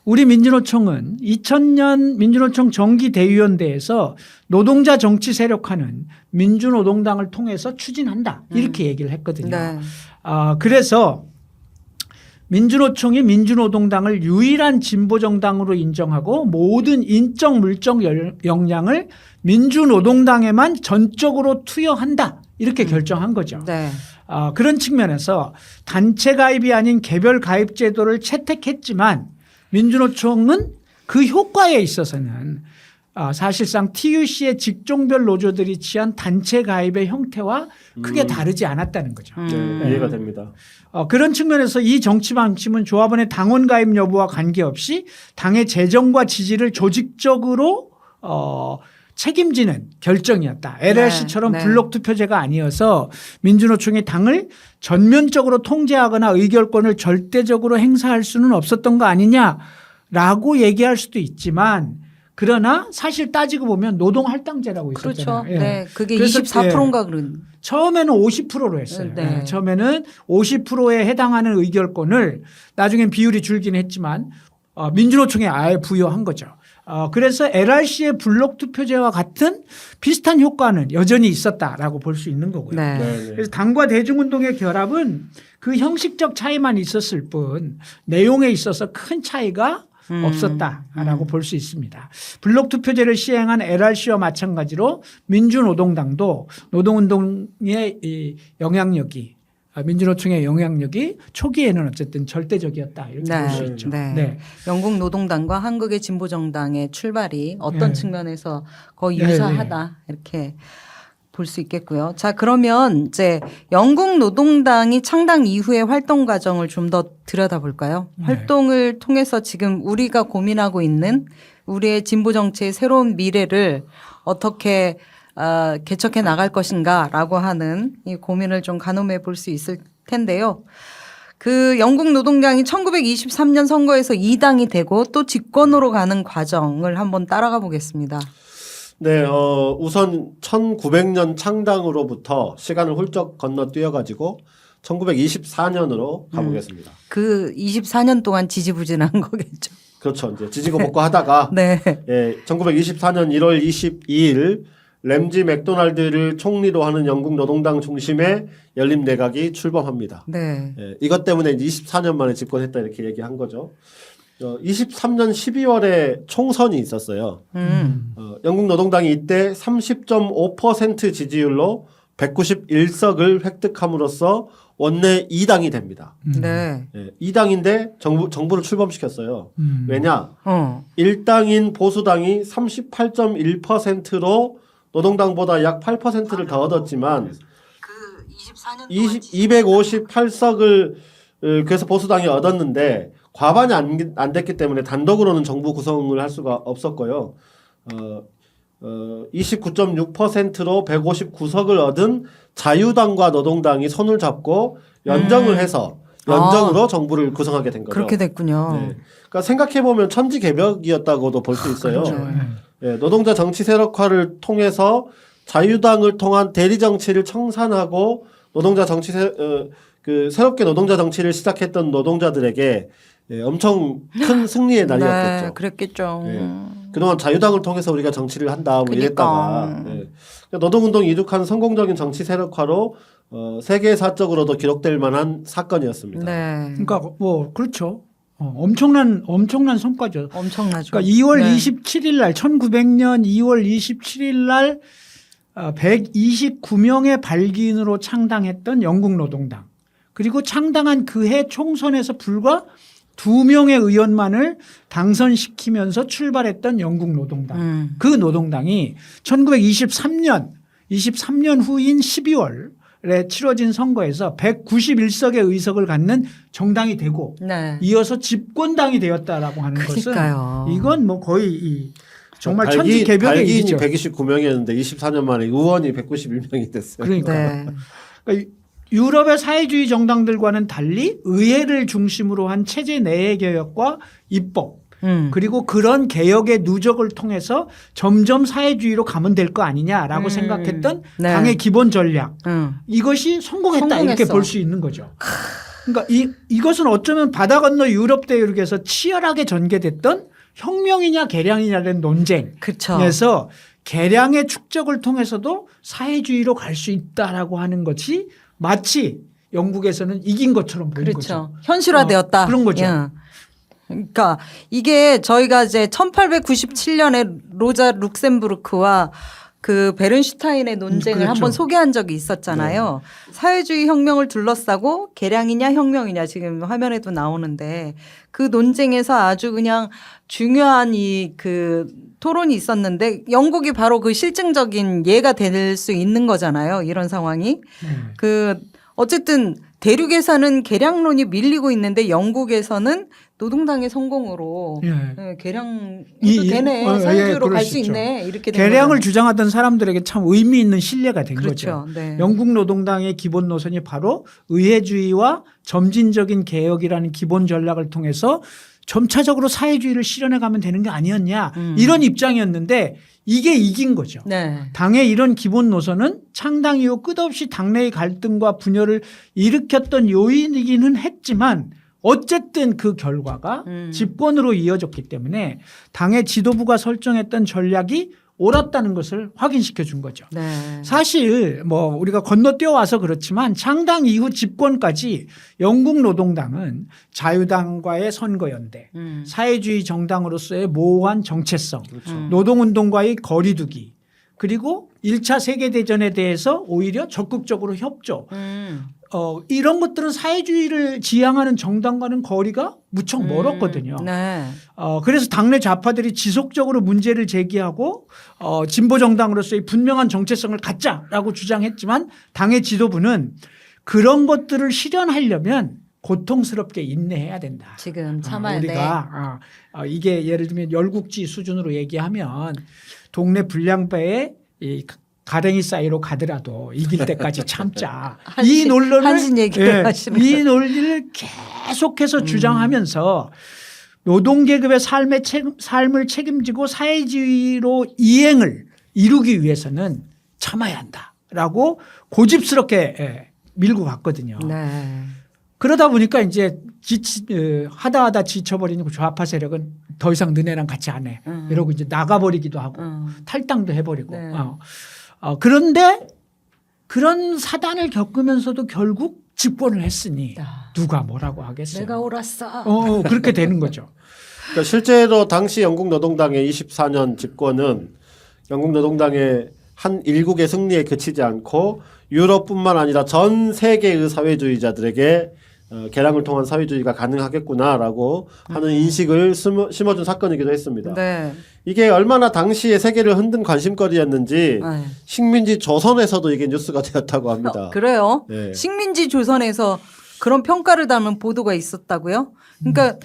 우리 민주노총은 2000년 민주노총 정기대의원대에서 노동자 정치 세력화는 민주노동당을 통해서 추진한다. 이렇게 얘기를 했거든요. 네. 그래서 민주노총이 민주노동당을 유일한 진보정당으로 인정하고 모든 인적 물적 역량을 민주노동당에만 전적으로 투여한다. 이렇게 결정한 거죠. 네. 그런 측면에서 단체 가입이 아닌 개별 가입 제도를 채택했지만 민주노총은 그 효과에 있어서는 사실상 TUC의 직종별 노조들이 취한 단체 가입의 형태와 크게 다르지 않았다는 거죠. 네, 이해가 됩니다. 그런 측면에서 이 정치 방침은 조합원의 당원 가입 여부와 관계없이 당의 재정과 지지를 조직적으로 책임지는 결정이었다. LLC처럼 네. 블록 투표제가 아니어서 민주노총이 당을 전면적으로 통제하거나 의결권을 절대적으로 행사할 수는 없었던 거 아니냐라고 얘기할 수도 있지만 그러나 사실 따지고 보면 노동할당제라고 있었잖아요. 그렇죠. 네. 그게 그래서 24%인가 그런. 처음에는 50%로 했어요. 네. 처음에는 50%에 해당하는 의결권을 나중엔 비율이 줄긴 했지만 민주노총에 아예 부여한 거죠. 그래서 LRC의 블록 투표제와 같은 비슷한 효과는 여전히 있었다라고 볼 수 있는 거고요. 네. 네, 그래서 당과 대중운동의 결합은 그 형식적 차이만 있었을 뿐 내용에 있어서 큰 차이가 없었다라고 볼 수 있습니다. 블록 투표제를 시행한 LRC와 마찬가지로 민주노동당도 노동운동의 이 영향력이 민주노총의 영향력이 초기에는 어쨌든 절대적이었다 이렇게 볼 수 있죠. 네. 네. 영국 노동당과 한국의 진보정당의 출발이 어떤 네. 측면에서 거의 네, 유사하다 이렇게 볼 수 있겠고요. 자, 그러면 이제 영국 노동당이 창당 이후의 활동 과정을 좀 더 들여다볼까요? 네. 활동을 통해서 지금 우리가 고민하고 있는 우리의 진보 정치의 새로운 미래를 어떻게 개척해 나갈 것인가라고 하는 이 고민을 좀 가늠해 볼 수 있을 텐데요. 그 영국 노동당이 1923년 선거에서 2당이 되고 또 집권으로 가는 과정을 한번 따라가 보겠습니다. 네, 우선 1900년 창당으로부터 시간을 훌쩍 건너뛰어가지고 1924년으로 가보겠습니다. 그 24년 동안 지지부진한 거겠죠. 그렇죠. 이제 지지고 볶고 하다가 네. 예, 1924년 1월 22일 램지 맥도날드를 총리로 하는 영국 노동당 중심의 연립 내각이 출범합니다. 네. 예, 이것 때문에 24년 만에 집권했다 이렇게 얘기한 거죠. 23년 12월에 총선이 있었어요. 영국 노동당이 이때 30.5% 지지율로 191석을 획득함으로써 원내 2당이 됩니다. 네. 예, 2당인데 정부를 출범시켰어요. 왜냐? 1당인 보수당이 38.1%로 노동당보다 약 8%를 더 얻었지만 그 24년 258석을 그래서 보수당이 얻었는데 과반이 안 됐기 때문에 단독으로는 정부 구성을 할 수가 없었고요. 29.6%로 159석을 얻은 자유당과 노동당이 손을 잡고 연정을 해서 연정으로 정부를 구성하게 된 거죠. 그렇게 됐군요. 네. 그러니까 생각해 보면 천지개벽이었다고도 볼 수 있어요. 그렇죠. 예, 노동자 정치 세력화를 통해서 자유당을 통한 대리 정치를 청산하고 노동자 정치 새롭게 노동자 정치를 시작했던 노동자들에게 엄청 큰 승리의 날이었겠죠. 네, 그랬겠죠. 예. 그동안 자유당을 통해서 우리가 정치를 한다 뭐 그러니까. 이랬다가 예. 노동운동 이룩한 성공적인 정치 세력화로 세계사적으로도 기록될 만한 사건이었습니다. 네. 그러니까 뭐 그렇죠. 엄청난 성과죠. 엄청나죠. 그러니까 2월 네. 27일 날 1900년 2월 27일 날 129명의 발기인으로 창당했던 영국 노동당. 그리고 창당한 그해 총선에서 불과 2명의 의원만을 당선시키면서 출발했던 영국 노동당. 그 노동당이 1923년 후인 12월에 치러진 선거에서 191석의 의석을 갖는 정당이 되고 네. 이어서 집권당이 되었다라고 하는 그러니까요. 것은 이건 뭐 거의 정말 발기- 천지개벽의 발기인이 일이죠. 129명이었는데 24년 만에 의원이 191명이 됐어요. 그러니까. 네. 그러니까 유럽의 사회주의 정당들과는 달리 의회를 중심으로 한 체제 내의 개혁과 입법 그리고 그런 개혁의 누적을 통해서 점점 사회주의로 가면 될 거 아니냐라고 생각했던 네. 당의 기본 전략 이것이 성공했다 이렇게 성공했어. 볼 수 있는 거죠. 그러니까 이것은 어쩌면 바다 건너 유럽 대륙에서 치열하게 전개됐던 혁명이냐 개량이냐는 그렇죠. 논쟁에서 개량의 축적을 통해서도 사회주의로 갈 수 있다라고 하는 것이 마치 영국에서는 이긴 것처럼 보이는 그렇죠. 거죠. 현실화되었다. 그런 거죠. 예. 그러니까 이게 저희가 이제 1897년에 로자 룩셈부르크와 그 베른슈타인의 논쟁을 그렇죠. 한번 소개한 적이 있었잖아요. 사회주의 혁명을 둘러싸고 개량이냐 혁명이냐 지금 화면에도 나오는데 그 논쟁에서 아주 그냥 중요한 이 그 토론이 있었는데 영국이 바로 그 실증적인 예가 될 수 있는 거잖아요. 이런 상황이. 그 어쨌든 대륙에서는 개량론이 밀리고 있는데 영국에서는 노동당의 성공으로 예. 개량도 이- 되네. 예, 사회주의로 그럴 갈 수 수 있죠. 있네. 이렇게 된 개량을 거잖아요. 주장하던 사람들에게 참 의미 있는 신뢰가 된 그렇죠. 거죠. 네. 영국 노동당의 기본 노선이 바로 의회주의와 점진적인 개혁이라는 기본 전략을 통해서 점차적으로 사회주의를 실현해 가면 되는 게 아니었냐 이런 입장이었는데 이게 이긴 거죠. 네. 당의 이런 기본 노선은 창당 이후 끝없이 당내의 갈등과 분열을 일으켰던 요인이기는 했지만 어쨌든 그 결과가 집권으로 이어졌기 때문에 당의 지도부가 설정했던 전략이 옳았다는 것을 확인시켜 준 거죠. 네. 사실 뭐 우리가 건너뛰어 와서 그렇지만 창당 이후 집권까지 영국 노동당은 자유당과의 선거연대, 사회주의 정당으로서의 모호한 정체성, 노동운동과의 거리두기, 그리고 1차 세계대전에 대해서 오히려 적극적으로 협조. 이런 것들은 사회주의를 지향하는 정당과는 거리가 무척 멀었거든요. 네. 그래서 당내 좌파들이 지속적으로 문제를 제기하고 진보 정당으로서의 분명한 정체성을 갖자라고 주장했지만 당의 지도부는 그런 것들을 실현하려면 고통스럽게 인내해야 된다. 지금 참아야 돼. 우리가 이게 예를 들면 열국지 수준으로 얘기하면 동네 불량배에 이 가랭이 사이로 가더라도 이길 때까지 참자. 이 논리를 한신 얘기를 하시는 이 논리를 계속해서 주장하면서 노동계급의 삶을 책임지고 사회주의로 이행을 이루기 위해서는 참아야 한다라고 고집스럽게 밀고 갔거든요. 네. 그러다 보니까 이제 하다 지쳐버리는 좌파 세력은 더 이상 너네랑 같이 안 해. 이러고 이제 나가버리기도 하고 탈당도 해버리고. 네. 그런데 그런 사단을 겪으면서도 결국 집권을 했으니 누가 뭐라고 하겠어요. 내가 옳았어. 그렇게 되는 거죠. 그러니까 실제로 당시 영국 노동당의 24년 집권은 영국 노동당의 한 일국의 승리에 그치지 않고 유럽뿐만 아니라 전 세계의 사회주의자들에게 개량을 통한 사회주의가 가능하겠구나라고 하는 인식을 심어준 사건이기도 했습니다. 네. 이게 얼마나 당시에 세계를 흔든 관심거리였는지 네. 식민지 조선에서도 이게 뉴스가 되었다고 합니다. 그래요? 네. 식민지 조선에서 그런 평가를 담은 보도가 있었다고요? 그러니까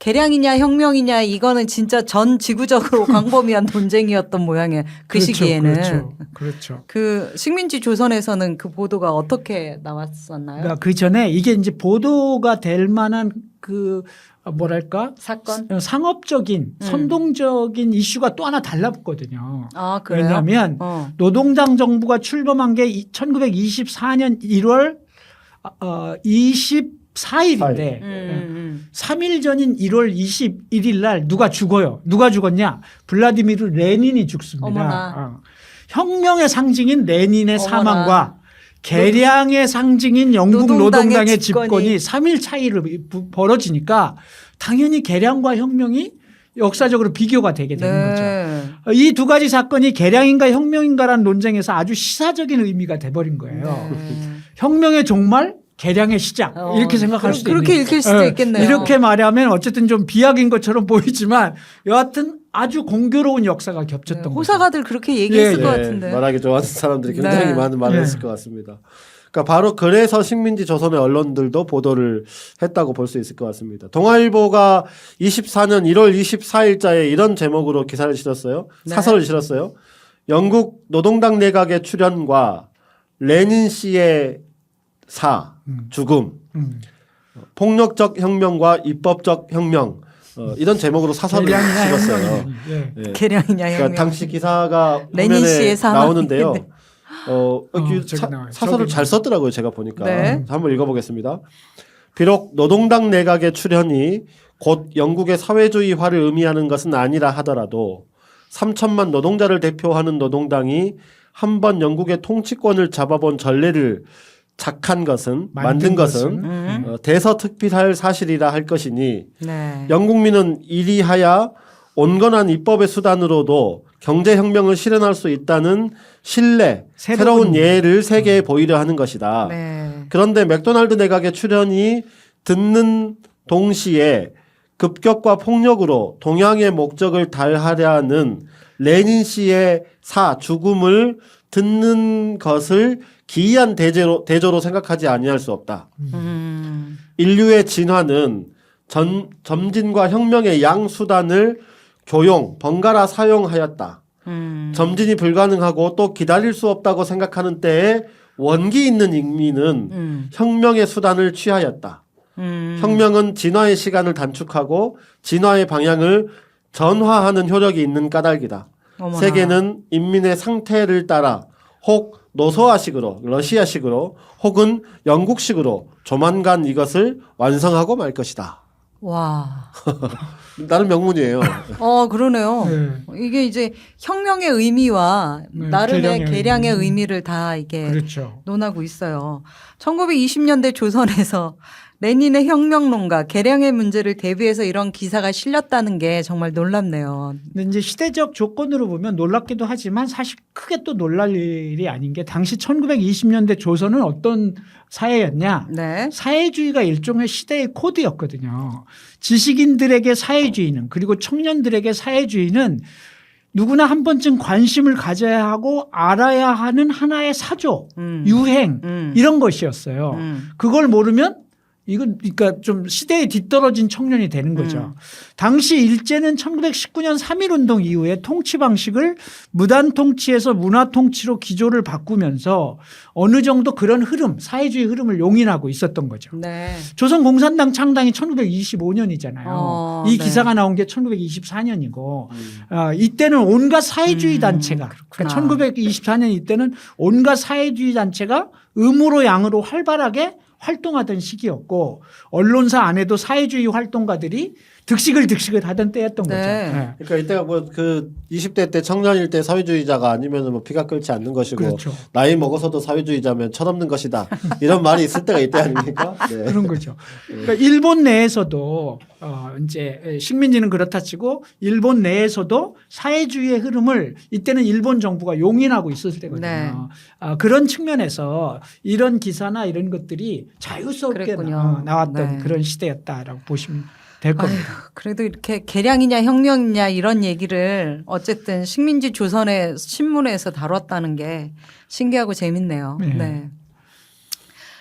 개량이냐 혁명이냐 이거는 진짜 전 지구적으로 광범위한 논쟁이었던 모양이에요. 그 그렇죠, 시기에는. 그렇죠. 그 식민지 조선에서는 그 보도가 어떻게 나왔었나요? 그러니까 그 전에 이게 이제 보도가 될 만한 그 뭐랄까 사건? 상업적인 선동적인 이슈가 또 하나 달랐거든요. 아, 그래요? 왜냐하면 노동당 정부가 출범한 게 1924년 1월 24일인데 3일 전인 1월 21일 날 누가 죽어요. 누가 죽었냐? 블라디미르 레닌이 죽습니다. 어머나. 혁명의 상징인 레닌의 어머나. 사망과 개량의 상징인 영국 노동당의 노동당의 집권이. 집권이 3일 차이로 벌어지니까 당연히 개량과 혁명이 역사적으로 비교가 되게 되는 거죠. 이 두 가지 사건이 개량인가 혁명인가라는 논쟁에서 아주 시사적인 의미가 돼버린 거예요. 혁명의 종말 개량의 시작 이렇게 생각할 수도 그렇게 있네요. 읽힐 수도 있겠네요. 이렇게 말하면 어쨌든 좀 비약인 것처럼 보이지만 여하튼 아주 공교로운 역사가 겹쳤던 거죠. 호사가들 그렇게 얘기했을 것 같은데. 말하기 좋아하는 사람들이 굉장히 네. 많은 말을 했을 것 같습니다. 그러니까 바로 그래서 식민지 조선의 언론들도 보도를 했다고 볼 수 있을 것 같습니다. 동아일보가 24년 1월 24일자에 이런 제목으로 기사를 실었어요. 네. 사설을 실었어요. 영국 노동당 내각의 출현과 레닌 씨의 죽음, 폭력적 혁명과 입법적 혁명 이런 제목으로 사설을 개량이냐 실었어요. 혁명이냐. 예. 예. 개량이냐 그러니까 혁명. 당시 기사가 레닌 화면에 씨의 사망. 나오는데요. 저기 나와요. 사설을 저기 잘 썼더라고요. 제가 보니까. 네. 한번 읽어보겠습니다. 비록 노동당 내각의 출현이 곧 영국의 사회주의화를 의미하는 것은 아니라 하더라도 3천만 노동자를 대표하는 노동당이 한 번 영국의 통치권을 잡아본 전례를 만든 것은 대서특필할 사실이라 할 것이니 네. 영국민은 이리하야 온건한 입법의 수단으로도 경제혁명을 실현할 수 있다는 신뢰, 새로운 예를 세계에 보이려 하는 것이다. 네. 그런데 맥도날드 내각의 출현이 듣는 동시에 급격과 폭력으로 동양의 목적을 달하려는 레닌 씨의 죽음을 듣는 것을 기이한 대조로 생각하지 아니할 수 없다. 인류의 진화는 점진과 혁명의 양 수단을 번갈아 사용하였다. 점진이 불가능하고 또 기다릴 수 없다고 생각하는 때에 원기 있는 인민은 혁명의 수단을 취하였다. 혁명은 진화의 시간을 단축하고 진화의 방향을 전화하는 효력이 있는 까닭이다. 어머나. 세계는 인민의 상태를 따라 혹 노소아식으로 러시아식으로 혹은 영국식으로 조만간 이것을 완성하고 말 것이다. 와. 나름 명문이에요. 그러네요. 네. 이게 이제 혁명의 의미와 나름의 개량의 의미를 다 이게 그렇죠. 논하고 있어요. 1920년대 조선에서 레닌의 혁명론과 개량의 문제를 대비해서 이런 기사가 실렸다는 게 정말 놀랍네요. 근데 이제 시대적 조건으로 보면 놀랍기도 하지만 사실 크게 또 놀랄 일이 아닌 게 당시 1920년대 조선은 어떤 사회였냐? 네. 사회주의가 일종의 시대의 코드였거든요. 지식인들에게 사회주의는 그리고 청년들에게 사회주의는 누구나 한 번쯤 관심을 가져야 하고 알아야 하는 하나의 사조, 유행 이런 것이었어요. 그걸 모르면 이건 그러니까 좀 시대에 뒤떨어진 청년이 되는 거죠. 당시 일제는 1919년 3.1운동 이후에 통치 방식을 무단 통치에서 문화 통치로 기조를 바꾸면서 어느 정도 그런 흐름, 사회주의 흐름을 용인하고 있었던 거죠. 네. 조선공산당 창당이 1925년이잖아요. 이 네. 기사가 나온 게 1924년이고 이때는 온갖 사회주의 단체가 그러니까 1924년 이때는 온갖 사회주의 단체가 음으로 양으로 활발하게 활동하던 시기였고 언론사 안에도 사회주의 활동가들이 득식을 하던 때였던 네. 거죠. 네. 그러니까 이때가 뭐 그 20대 때 청년일 때 사회주의자가 아니면 뭐 피가 끓지 않는 것이고 그렇죠. 나이 먹어서도 사회주의자면 철없는 것이다. 이런 말이 있을 때가 이때 아닙니까? 네. 그런 거죠. 그러니까 일본 내에서도 이제 식민지는 그렇다 치고 일본 내에서도 사회주의의 흐름을 이때는 일본 정부가 용인하고 있었을 때거든요. 네. 그런 측면에서 이런 기사나 이런 것들이 자유스럽게 그랬군요. 나왔던 네. 그런 시대였다라고 보시면 될 겁니다. 그래도 이렇게 개량이냐 혁명이냐 이런 얘기를 어쨌든 식민지 조선의 신문에서 다뤘다는 게 신기하고 재밌네요. 네. 네.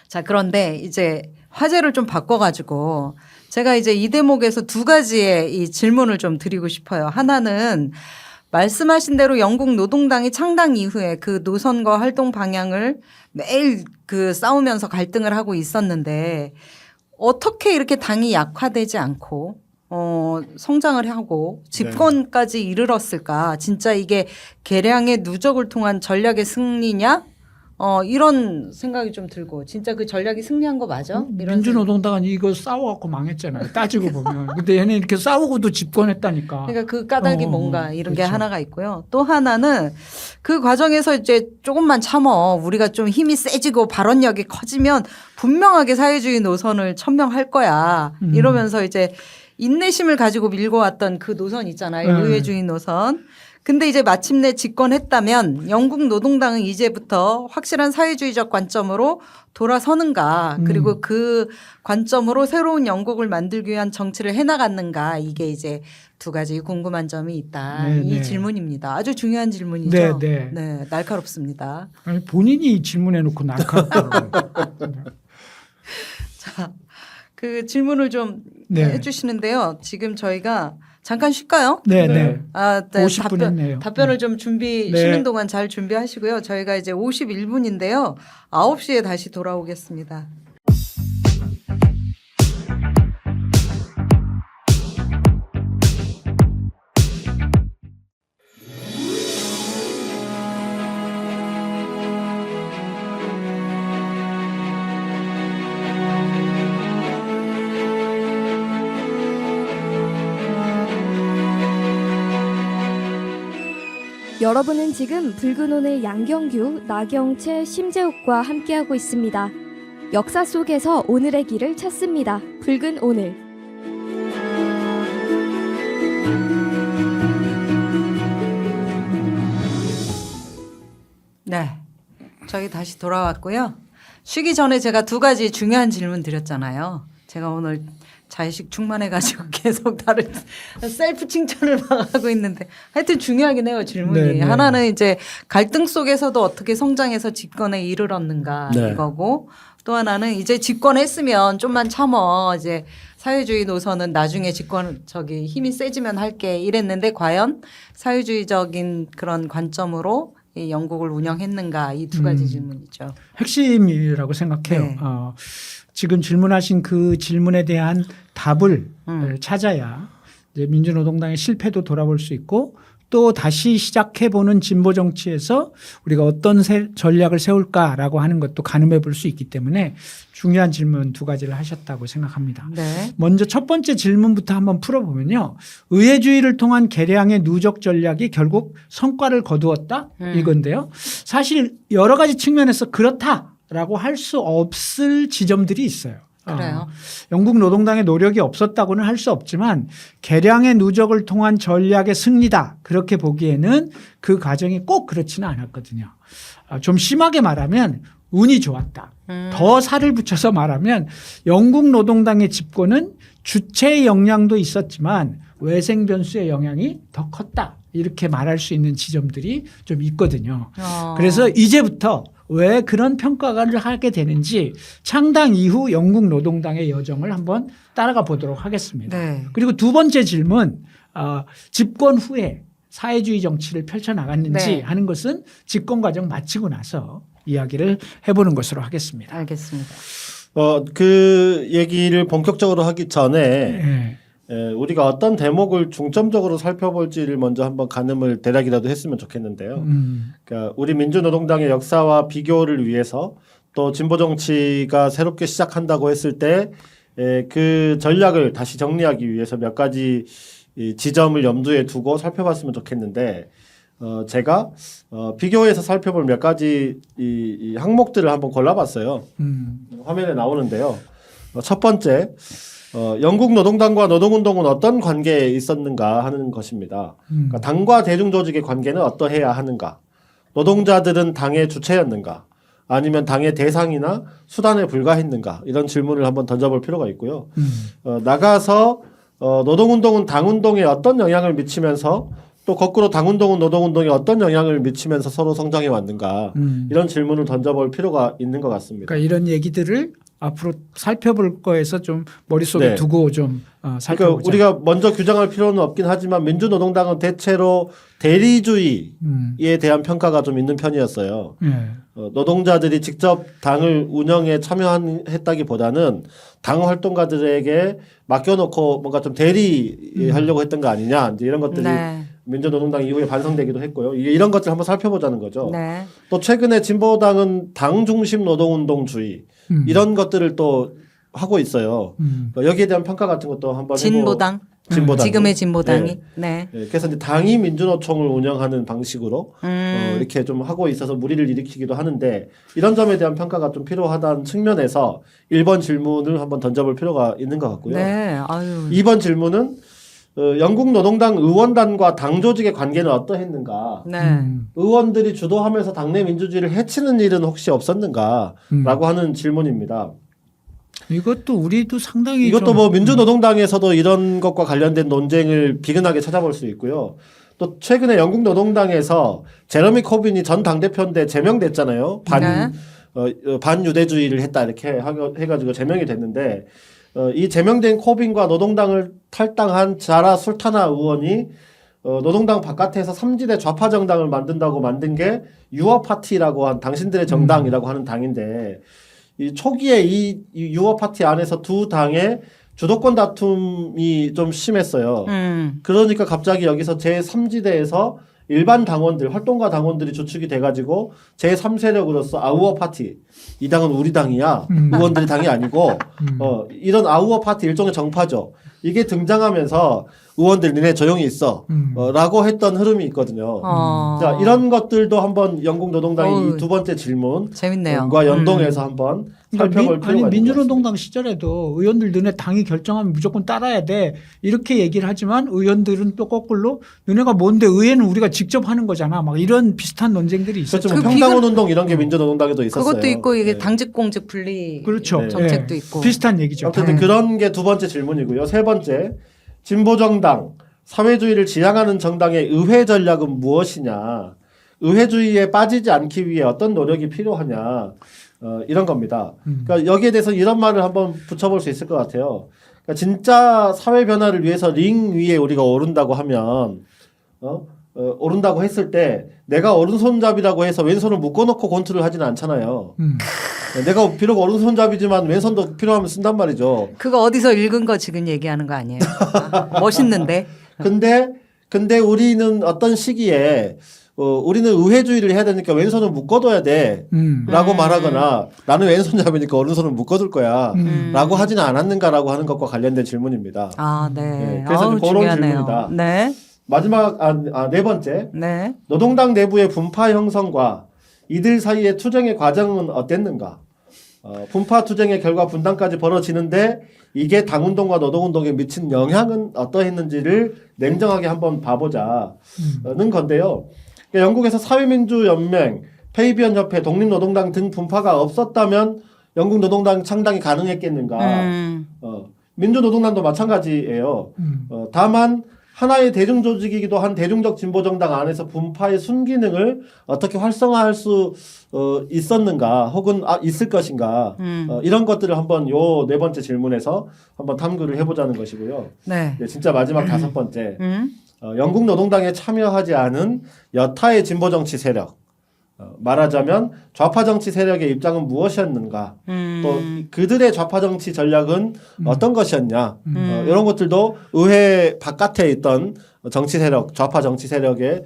자, 그런데 이제 화제를 좀 바꿔가지고 제가 이제 이 대목에서 두 가지의 이 질문을 좀 드리고 싶어요. 하나는 말씀하신 대로 영국 노동당이 창당 이후에 그 노선과 활동 방향을 매일 그 싸우면서 갈등을 하고 있었는데 어떻게 이렇게 당이 약화되지 않고 성장을 하고 집권까지 이르렀을까? 진짜 이게 개량의 누적을 통한 전략의 승리냐? 이런 생각이 좀 들고 진짜 그 전략이 승리한 거 맞아? 이런 민주노동당은 이거 싸워갖고 망했잖아요. 따지고 보면. 근데 얘네 이렇게 싸우고도 집권했다니까. 그러니까 그 까닭이 뭔가 이런 게 그렇죠. 하나가 있고요. 또 하나는 그 과정에서 이제 조금만 참어 우리가 좀 힘이 세지고 발언력이 커지면 분명하게 사회주의 노선을 천명할 거야. 이러면서 이제 인내심을 가지고 밀고 왔던 그 노선 있잖아요. 의회주의 노선. 근데 이제 마침내 집권했다면 영국 노동당은 이제부터 확실한 사회주의적 관점으로 돌아서는가 그리고 그 관점으로 새로운 영국을 만들기 위한 정치를 해나갔는가 이게 이제 두 가지 궁금한 점이 있다. 네, 이 네. 질문입니다. 아주 중요한 질문이죠. 네, 네. 날카롭습니다. 아니, 본인이 질문해놓고 날카롭다고. 자, 그 질문을 좀 네. 해주시는데요. 지금 저희가 잠깐 쉴까요? 네, 네. 아, 50분 했네요. 답변을 좀 네. 쉬는 동안 잘 준비하시고요. 저희가 이제 51분인데요. 9시에 다시 돌아오겠습니다. 여러분은 지금 붉은 오늘 양경규, 나경채, 심재욱과 함께하고 있습니다. 역사 속에서 오늘의 길을 찾습니다. 붉은 오늘. 네. 저희 다시 돌아왔고요. 쉬기 전에 제가 두 가지 중요한 질문 드렸잖아요. 제가 오늘 자의식 충만해가지고 계속 다른 셀프 칭찬을 막 하고 있는데 하여튼 중요하긴 해요 질문이. 네, 네. 하나는 이제 갈등 속에서도 어떻게 성장해서 집권에 이르렀는가 네. 이거고 또 하나는 이제 집권했으면 좀만 참어 이제 사회주의 노선은 나중에 집권 힘이 세지면 할게 이랬는데 과연 사회주의적인 그런 관점으로 이 영국을 운영했는가 이 두 가지 질문이죠. 핵심이라고 생각해요. 네. 지금 질문하신 그 질문에 대한 답을 찾아야 이제 민주노동당의 실패도 돌아볼 수 있고 또 다시 시작해보는 진보 정치에서 우리가 어떤 전략을 세울까라고 하는 것도 가늠해 볼 수 있기 때문에 중요한 질문 두 가지를 하셨다고 생각합니다. 네. 먼저 첫 번째 질문부터 한번 풀어보면요. 의회주의를 통한 개량의 누적 전략이 결국 성과를 거두었다 이건데요. 사실 여러 가지 측면에서 그렇다라고 할 수 없을 지점들이 있어요. 그래요. 영국 노동당의 노력이 없었다고는 할 수 없지만 개량의 누적을 통한 전략의 승리다. 그렇게 보기에는 그 과정이 꼭 그렇지는 않았거든요. 좀 심하게 말하면 운이 좋았다. 더 살을 붙여서 말하면 영국 노동당의 집권은 주체의 영향도 있었지만 외생 변수의 영향이 더 컸다. 이렇게 말할 수 있는 지점들이 좀 있거든요. 그래서 이제부터 왜 그런 평가를 하게 되는지 창당 이후 영국 노동당의 여정을 한번 따라가 보도록 하겠습니다. 네. 그리고 두 번째 질문, 집권 후에 사회주의 정치를 펼쳐나갔는지 네. 하는 것은 집권 과정 마치고 나서 이야기를 해보는 것으로 하겠습니다. 알겠습니다. 그 얘기를 본격적으로 하기 전에 네. 우리가 어떤 대목을 중점적으로 살펴볼지를 먼저 한번 가늠을 대략이라도 했으면 좋겠는데요. 그러니까 우리 민주노동당의 역사와 비교를 위해서 또 진보 정치가 새롭게 시작한다고 했을 때 그 전략을 다시 정리하기 위해서 몇 가지 이 지점을 염두에 두고 살펴봤으면 좋겠는데 제가 비교해서 살펴볼 몇 가지 이 항목들을 한번 골라봤어요. 화면에 나오는데요. 첫 번째. 영국 노동당과 노동운동은 어떤 관계에 있었는가 하는 것입니다. 그러니까 당과 대중조직의 관계는 어떠해야 하는가? 노동자들은 당의 주체였는가? 아니면 당의 대상이나 수단에 불과했는가? 이런 질문을 한번 던져볼 필요가 있고요. 나가서 노동운동은 당운동에 어떤 영향을 미치면서 또 거꾸로 당운동은 노동운동에 어떤 영향을 미치면서 서로 성장해 왔는가? 이런 질문을 던져볼 필요가 있는 것 같습니다. 그러니까 이런 얘기들을 앞으로 살펴볼 거에서 좀 머릿속에 네. 두고 좀 살펴보자. 그러니까 우리가 먼저 규정할 필요는 없긴 하지만 민주노동당은 대체로 대리주의에 대한 평가가 좀 있는 편이었어요. 네. 노동자들이 직접 당을 운영에 참여했다기보다는 당 활동가들에게 맡겨놓고 뭔가 좀 대리하려고 했던 거 아니냐 이제 이런 것들이 네. 민주노동당 이후에 반성되기도 했고요. 이런 것들 한번 살펴보자는 거죠. 네. 또 최근에 진보당은 당 중심 노동운동주의 이런 것들을 또 하고 있어요. 여기에 대한 평가 같은 것도 한번 진보당. 진보당. 지금의 진보당이. 네. 네, 그래서 이제 당이 민주노총을 운영하는 방식으로 이렇게 좀 하고 있어서 무리를 일으키기도 하는데 이런 점에 대한 평가가 좀 필요하다는 측면에서 1번 질문을 한번 던져볼 필요가 있는 것 같고요. 네. 아유. 2번 질문은 영국 노동당 의원단과 당 조직의 관계는 어떠했는가? 네. 의원들이 주도하면서 당내 민주주의를 해치는 일은 혹시 없었는가라고 하는 질문입니다. 이것도 우리도 상당히 이것도 좀, 뭐 민주노동당에서도 이런 것과 관련된 논쟁을 비근하게 찾아볼 수 있고요. 또 최근에 영국 노동당에서 제러미 코빈이 전 당대표인데 제명됐잖아요. 반유대주의를 했다 이렇게 해가지고 제명이 됐는데 이 제명된 코빈과 노동당을 탈당한 자라 술타나 의원이 노동당 바깥에서 3지대 좌파 정당을 만든다고 만든 게 유어파티라고 한 당신들의 정당이라고 하는 당인데 이 초기에 이 유어파티 안에서 두 당의 주도권 다툼이 좀 심했어요. 그러니까 갑자기 여기서 제3지대에서 일반 당원들, 활동가 당원들이 주축이 돼가지고 제3세력으로서 아우어 파티, 이 당은 우리 당이야, 의원들이 당이 아니고 이런 아우어 파티 일종의 정파죠. 이게 등장하면서 의원들 니네 조용히 있어 라고 했던 흐름이 있거든요. 자, 이런 것들도 한번 영국 노동당의 이 두 번째 질문과 재밌네요. 연동해서 한번 살펴볼 필요가 있는 것 같습니다. 민주노동당 시절에도 의원들 너네 당이 결정하면 무조건 따라야 돼 이렇게 얘기를 하지만 의원들은 또 거꾸로 너네가 뭔데 의회는 우리가 직접 하는 거잖아 막 이런 비슷한 논쟁들이 있었죠. 그렇죠. 뭐 평당원 운동 이런 게 민주노동당에도 있었어요. 그것도 있고 이게 네. 당직공직 분리 그렇죠. 정책도 네. 있고. 비슷한 얘기죠. 어쨌든 그런 게 두 번째 질문이고요. 세 번째, 진보정당, 사회주의를 지향하는 정당의 의회 전략은 무엇이냐? 의회주의에 빠지지 않기 위해 어떤 노력이 필요하냐? 이런 겁니다. 그러니까 여기에 대해서 이런 말을 한번 붙여볼 수 있을 것 같아요. 그러니까 진짜 사회 변화를 위해서 링 위에 우리가 오른다고 하면, 오른다고 했을 때 내가 오른손잡이라고 해서 왼손을 묶어놓고 권투를 하지는 않잖아요. 내가 비록 오른손잡이지만 왼손도 필요하면 쓴단 말이죠. 그거 어디서 읽은 거 지금 얘기하는 거 아니에요? 멋있는데. 근데 우리는 어떤 시기에 우리는 의회주의를 해야 되니까 왼손을 묶어둬야 돼 라고 말하거나 나는 왼손잡이니까 오른손을 묶어둘 거야 라고 하지는 않았는가라고 하는 것과 관련된 질문입니다. 아, 네. 네, 그래서 아우, 그런 중요하네요. 질문이다. 네. 마지막 네 번째, 네. 노동당 내부의 분파 형성과 이들 사이의 투쟁의 과정은 어땠는가? 분파 투쟁의 결과 분당까지 벌어지는데 이게 당운동과 노동운동에 미친 영향은 어떠했는지를 냉정하게 한번 봐보자는 건데요. 그러니까 영국에서 사회민주연맹, 페이비언협회, 독립노동당 등 분파가 없었다면 영국 노동당 창당이 가능했겠는가? 민주노동당도 마찬가지예요. 다만 하나의 대중조직이기도 한 대중적 진보정당 안에서 분파의 순기능을 어떻게 활성화할 수 있었는가 혹은 있을 것인가 이런 것들을 한번 요 네 번째 질문에서 한번 탐구를 해보자는 것이고요. 네. 네, 진짜 마지막 다섯 번째 영국 노동당에 참여하지 않은 여타의 진보정치 세력 말하자면 좌파 정치 세력의 입장은 무엇이었는가 또 그들의 좌파 정치 전략은 어떤 것이었냐 이런 것들도 의회 바깥에 있던 정치 세력 좌파 정치 세력의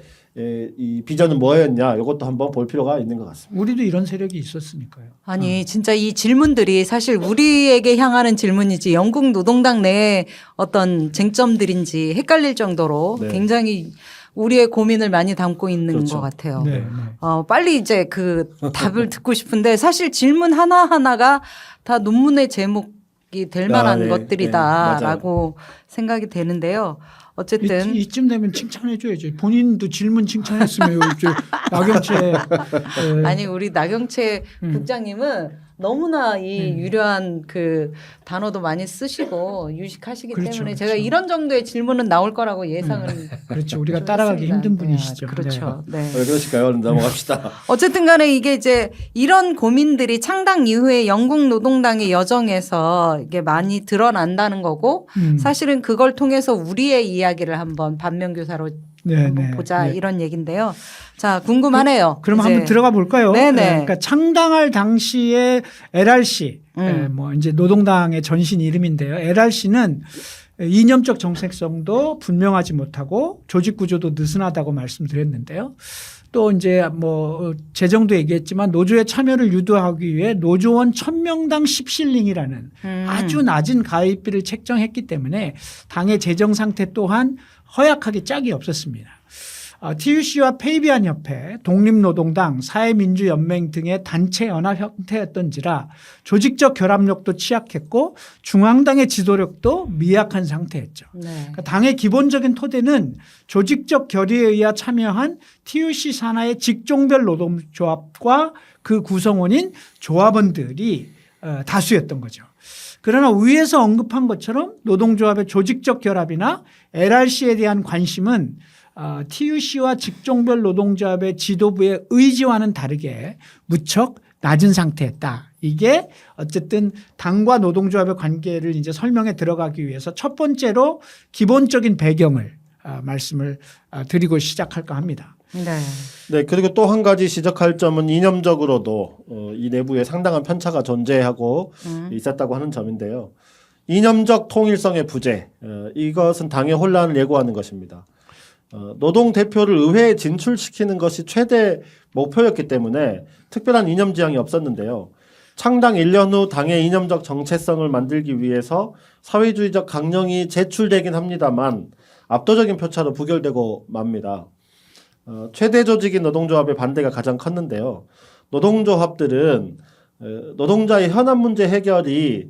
이 비전은 뭐였냐 이것도 한번 볼 필요가 있는 것 같습니다. 우리도 이런 세력이 있었으니까요. 아니 진짜 이 질문들이 사실 우리에게 향하는 질문이지 영국 노동당 내의 어떤 쟁점들인지 헷갈릴 정도로 네. 굉장히 우리의 고민을 많이 담고 있는 그렇죠. 것 같아요. 네, 네. 빨리 이제 그 답을 듣고 싶은데 사실 질문 하나하나가 다 논문의 제목이 될 만한 네, 것들이다라고 생각이 되는데요. 어쨌든 이쯤 되면 칭찬해줘야죠. 본인도 질문 칭찬했으면 이제 나경채 아니 우리 나경채 국장님은 너무나 이 유려한 그 단어도 많이 쓰시고 유식하시기 그렇죠, 때문에 그렇죠. 제가 이런 정도의 질문은 나올 거라고 예상은 그렇죠. 우리가 좀 따라가기 했습니다. 힘든 네, 분이시죠. 그렇죠. 네. 왜 그러실까요? 얼른 넘어갑시다. 어쨌든 간에 이게 이제 이런 고민들이 창당 이후에 영국 노동당의 여정에서 이게 많이 드러난다는 거고 사실은 그걸 통해서 우리의 이야기를 한번 반면교사로 한번 보자 이런 얘기인데요. 자, 궁금하네요. 그럼 이제. 한번 들어가 볼까요? 네네. 그러니까 창당할 당시에 LRC, 뭐 이제 노동당의 전신 이름인데요. LRC는 이념적 정체성도 분명하지 못하고 조직 구조도 느슨하다고 말씀드렸는데요. 또 이제 뭐 재정도 얘기했지만 노조의 참여를 유도하기 위해 노조원 1000명당 10실링이라는 아주 낮은 가입비를 책정했기 때문에 당의 재정 상태 또한 허약하기 짝이 없었습니다. TUC와 페이비안협회, 독립노동당, 사회민주연맹 등의 단체 연합 형태였던지라 조직적 결합력도 취약했고 중앙당의 지도력도 미약한 상태였죠. 네. 그러니까 당의 기본적인 토대는 조직적 결의에 의해 참여한 TUC 산하의 직종별 노동조합과 그 구성원인 조합원들이 다수였던 거죠. 그러나 위에서 언급한 것처럼 노동조합의 조직적 결합이나 LRC에 대한 관심은 TUC와 직종별 노동조합의 지도부의 의지와는 다르게 무척 낮은 상태였다. 이게 어쨌든 당과 노동조합의 관계를 이제 설명에 들어가기 위해서 첫 번째로 기본적인 배경을 말씀을 드리고 시작할까 합니다. 네. 네, 그리고 또 한 가지 지적할 점은 이념적으로도 이 내부에 상당한 편차가 존재하고 있었다고 하는 점인데요. 이념적 통일성의 부재, 이것은 당의 혼란을 예고하는 것입니다. 노동 대표를 의회에 진출시키는 것이 최대 목표였기 때문에 특별한 이념 지향이 없었는데요. 창당 1년 후 당의 이념적 정체성을 만들기 위해서 사회주의적 강령이 제출되긴 합니다만 압도적인 표차로 부결되고 맙니다. 최대 조직인 노동조합의 반대가 가장 컸는데요. 노동조합들은 노동자의 현안 문제 해결이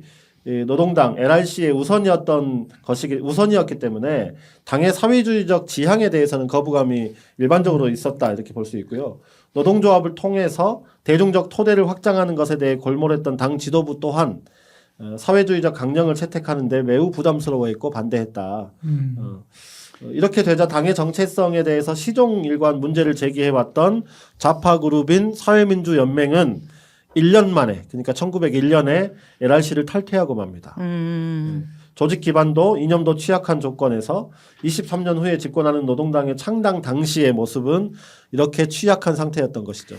노동당 LRC의 우선이었기 때문에 당의 사회주의적 지향에 대해서는 거부감이 일반적으로 있었다 이렇게 볼 수 있고요. 노동조합을 통해서 대중적 토대를 확장하는 것에 대해 골몰했던 당 지도부 또한 사회주의적 강령을 채택하는 데 매우 부담스러워했고 반대했다. 이렇게 되자 당의 정체성에 대해서 시종일관 문제를 제기해왔던 좌파 그룹인 사회민주연맹은 1년 만에, 그러니까 1901년에 LRC를 탈퇴하고 맙니다. 조직 기반도 이념도 취약한 조건에서 23년 후에 집권하는 노동당의 창당 당시의 모습은 이렇게 취약한 상태였던 것이죠.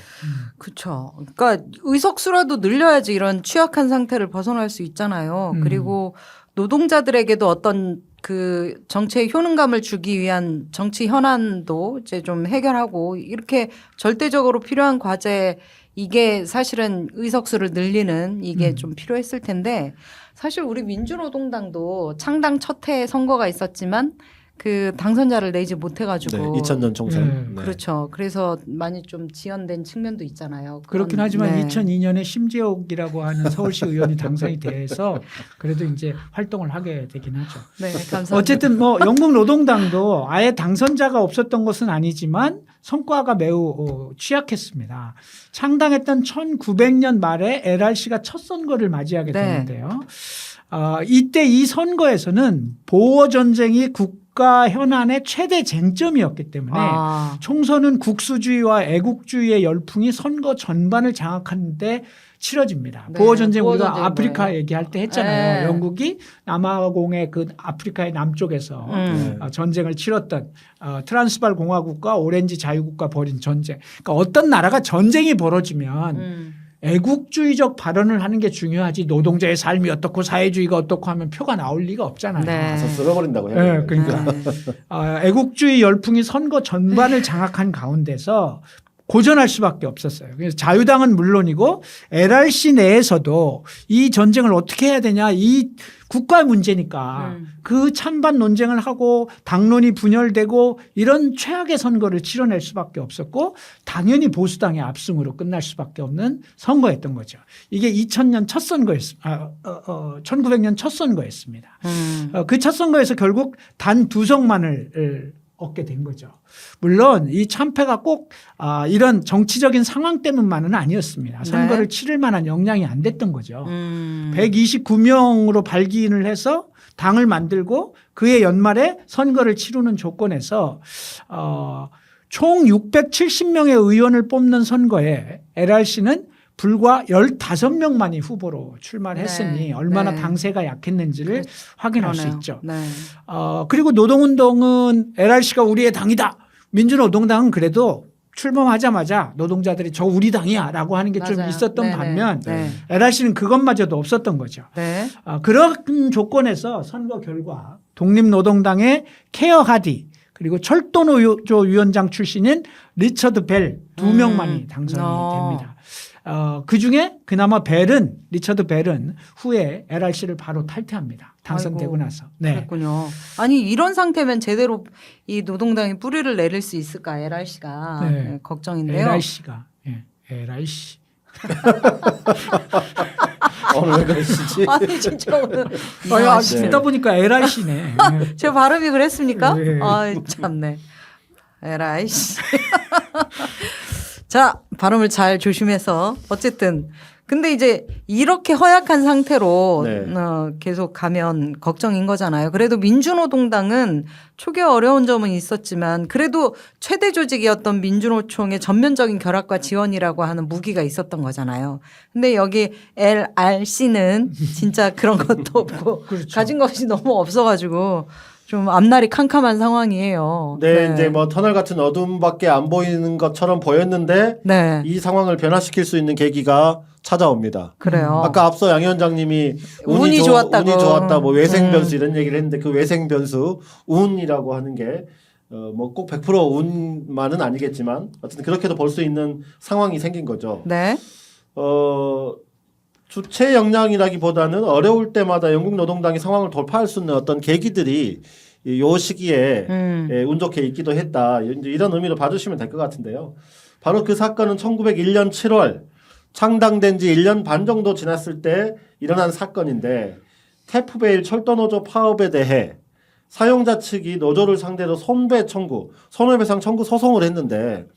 그렇죠. 그러니까 의석수라도 늘려야지 이런 취약한 상태를 벗어날 수 있잖아요. 그리고 노동자들에게도 어떤 그 정치의 효능감을 주기 위한 정치 현안도 이제 좀 해결하고 이렇게 절대적으로 필요한 과제 이게 사실은 의석수를 늘리는 이게 좀 필요했을 텐데 사실 우리 민주노동당도 창당 첫 해에 선거가 있었지만 그 당선자를 내지 못해가지고 네, 2000년 총선. 네. 그렇죠. 그래서 많이 좀 지연된 측면도 있잖아요. 그렇긴 하지만 네. 2002년에 심재옥이라고 하는 서울시 의원이 당선이 돼서 그래도 이제 활동을 하게 되긴 하죠. 네, 감사합니다. 어쨌든 뭐 영국 노동당도 아예 당선자가 없었던 것은 아니지만 성과가 매우 취약했습니다. 창당했던 1900년 말에 LRC가 첫 선거를 맞이하게 네. 되는데요. 이때 이 선거에서는 보호 전쟁이 국가 현안의 최대 쟁점이었기 때문에 총선은 국수주의와 애국주의의 열풍이 선거 전반을 장악하는 데 치러집니다. 네, 보호전쟁 보호 우리가 전쟁이 아프리카 뭐예요? 얘기할 때 했잖아요. 네. 영국이 남아공의 그 아프리카의 남쪽에서 전쟁을 치렀던 트란스발 공화국과 오렌지 자유국가 벌인 전쟁. 그러니까 어떤 나라가 전쟁이 벌어지면 애국주의적 발언을 하는 게 중요하지 노동자의 삶이 어떻고 사회주의가 어떻고 하면 표가 나올 리가 없잖아요. 네. 가서 쓸어버린다고 해요. 네, 그러니까 애국주의 열풍이 선거 전반을 장악한 가운데서 고전할 수밖에 없었어요. 그래서 자유당은 물론이고 LRC 내에서도 이 전쟁을 어떻게 해야 되냐 이 국가의 문제니까 그 찬반 논쟁을 하고 당론이 분열되고 이런 최악의 선거를 치러낼 수밖에 없었고 당연히 보수당의 압승으로 끝날 수밖에 없는 선거였던 거죠. 이게 2000년 첫 선거였습니다. 1900년 첫 선거였습니다. 그 첫 선거에서 결국 단 2석만을 얻게 된 거죠. 물론 이 참패가 꼭 이런 정치적인 상황 때문만은 아니었습니다. 선거를 치를 만한 역량이 안 됐던 거죠. 129명으로 발기인을 해서 당을 만들고 그해 연말에 선거를 치르는 조건에서 총 670명의 의원을 뽑는 선거에 LRC는 불과 15명만이 후보로 출마를 했으니 네. 얼마나 네. 당세가 약했는지를 확인할 수 있죠. 네. 그리고 노동운동은 LRC가 우리의 당이다. 민주노동당은 그래도 출범하자마자 노동자들이 저 우리 당이야 라고 하는 게 좀 맞아요. 있었던 네네. 반면 네. LRC는 그것마저도 없었던 거죠. 네. 그런 조건에서 선거 결과 독립노동당의 케어 하디 그리고 철도노조 위원장 출신인 리처드 벨 두 명만이 당선이 됩니다. 그중에 그나마 리처드 벨은 후에 LRC를 바로 탈퇴합니다. 당선되고 아이고, 나서. 네. 그렇군요. 아니 이런 상태면 제대로 이 노동당이 뿌리를 내릴 수 있을까 LRC가 네. 걱정인데요. LRC가. 예. LRC. 오늘 왜 그러시지? 아니 진짜 오늘 네. 듣다 보니까 LRC네. 제 발음이 그랬습니까? 네. 아 참네. LRC. 자 발음을 잘 조심해서 어쨌든 근데 이제 이렇게 허약한 상태로 네. 계속 가면 걱정인 거잖아요. 그래도 민주노동당은 초기에 어려운 점은 있었지만 그래도 최대 조직이었던 민주노총의 전면적인 결합과 지원이라고 하는 무기가 있었던 거잖아요. 근데 여기 LRC는 진짜 그런 것도 없고 그렇죠. 가진 것이 너무 없어가지고 좀 앞날이 캄캄한 상황이에요. 네, 이제 뭐 터널 같은 어둠밖에 안 보이는 것처럼 보였는데 네. 이 상황을 변화시킬 수 있는 계기가 찾아옵니다. 그래요. 아까 앞서 양 위원장님이 운이 좋았다고. 운이 좋았다, 뭐 외생 변수 이런 얘기를 했는데 그 외생 변수 운이라고 하는 게 뭐 꼭 100% 운만은 아니겠지만 어쨌든 그렇게도 볼 수 있는 상황이 생긴 거죠. 네. 주체 역량이라기보다는 어려울 때마다 영국 노동당이 상황을 돌파할 수 있는 어떤 계기들이 요 시기에 운 좋게 있기도 했다. 이제 이런 의미로 봐주시면 될 것 같은데요. 바로 그 사건은 1901년 7월 창당된 지 1년 반 정도 지났을 때 일어난 사건인데 테프베일 철도노조 파업에 대해 사용자 측이 노조를 상대로 손해배상 청구 소송을 했는데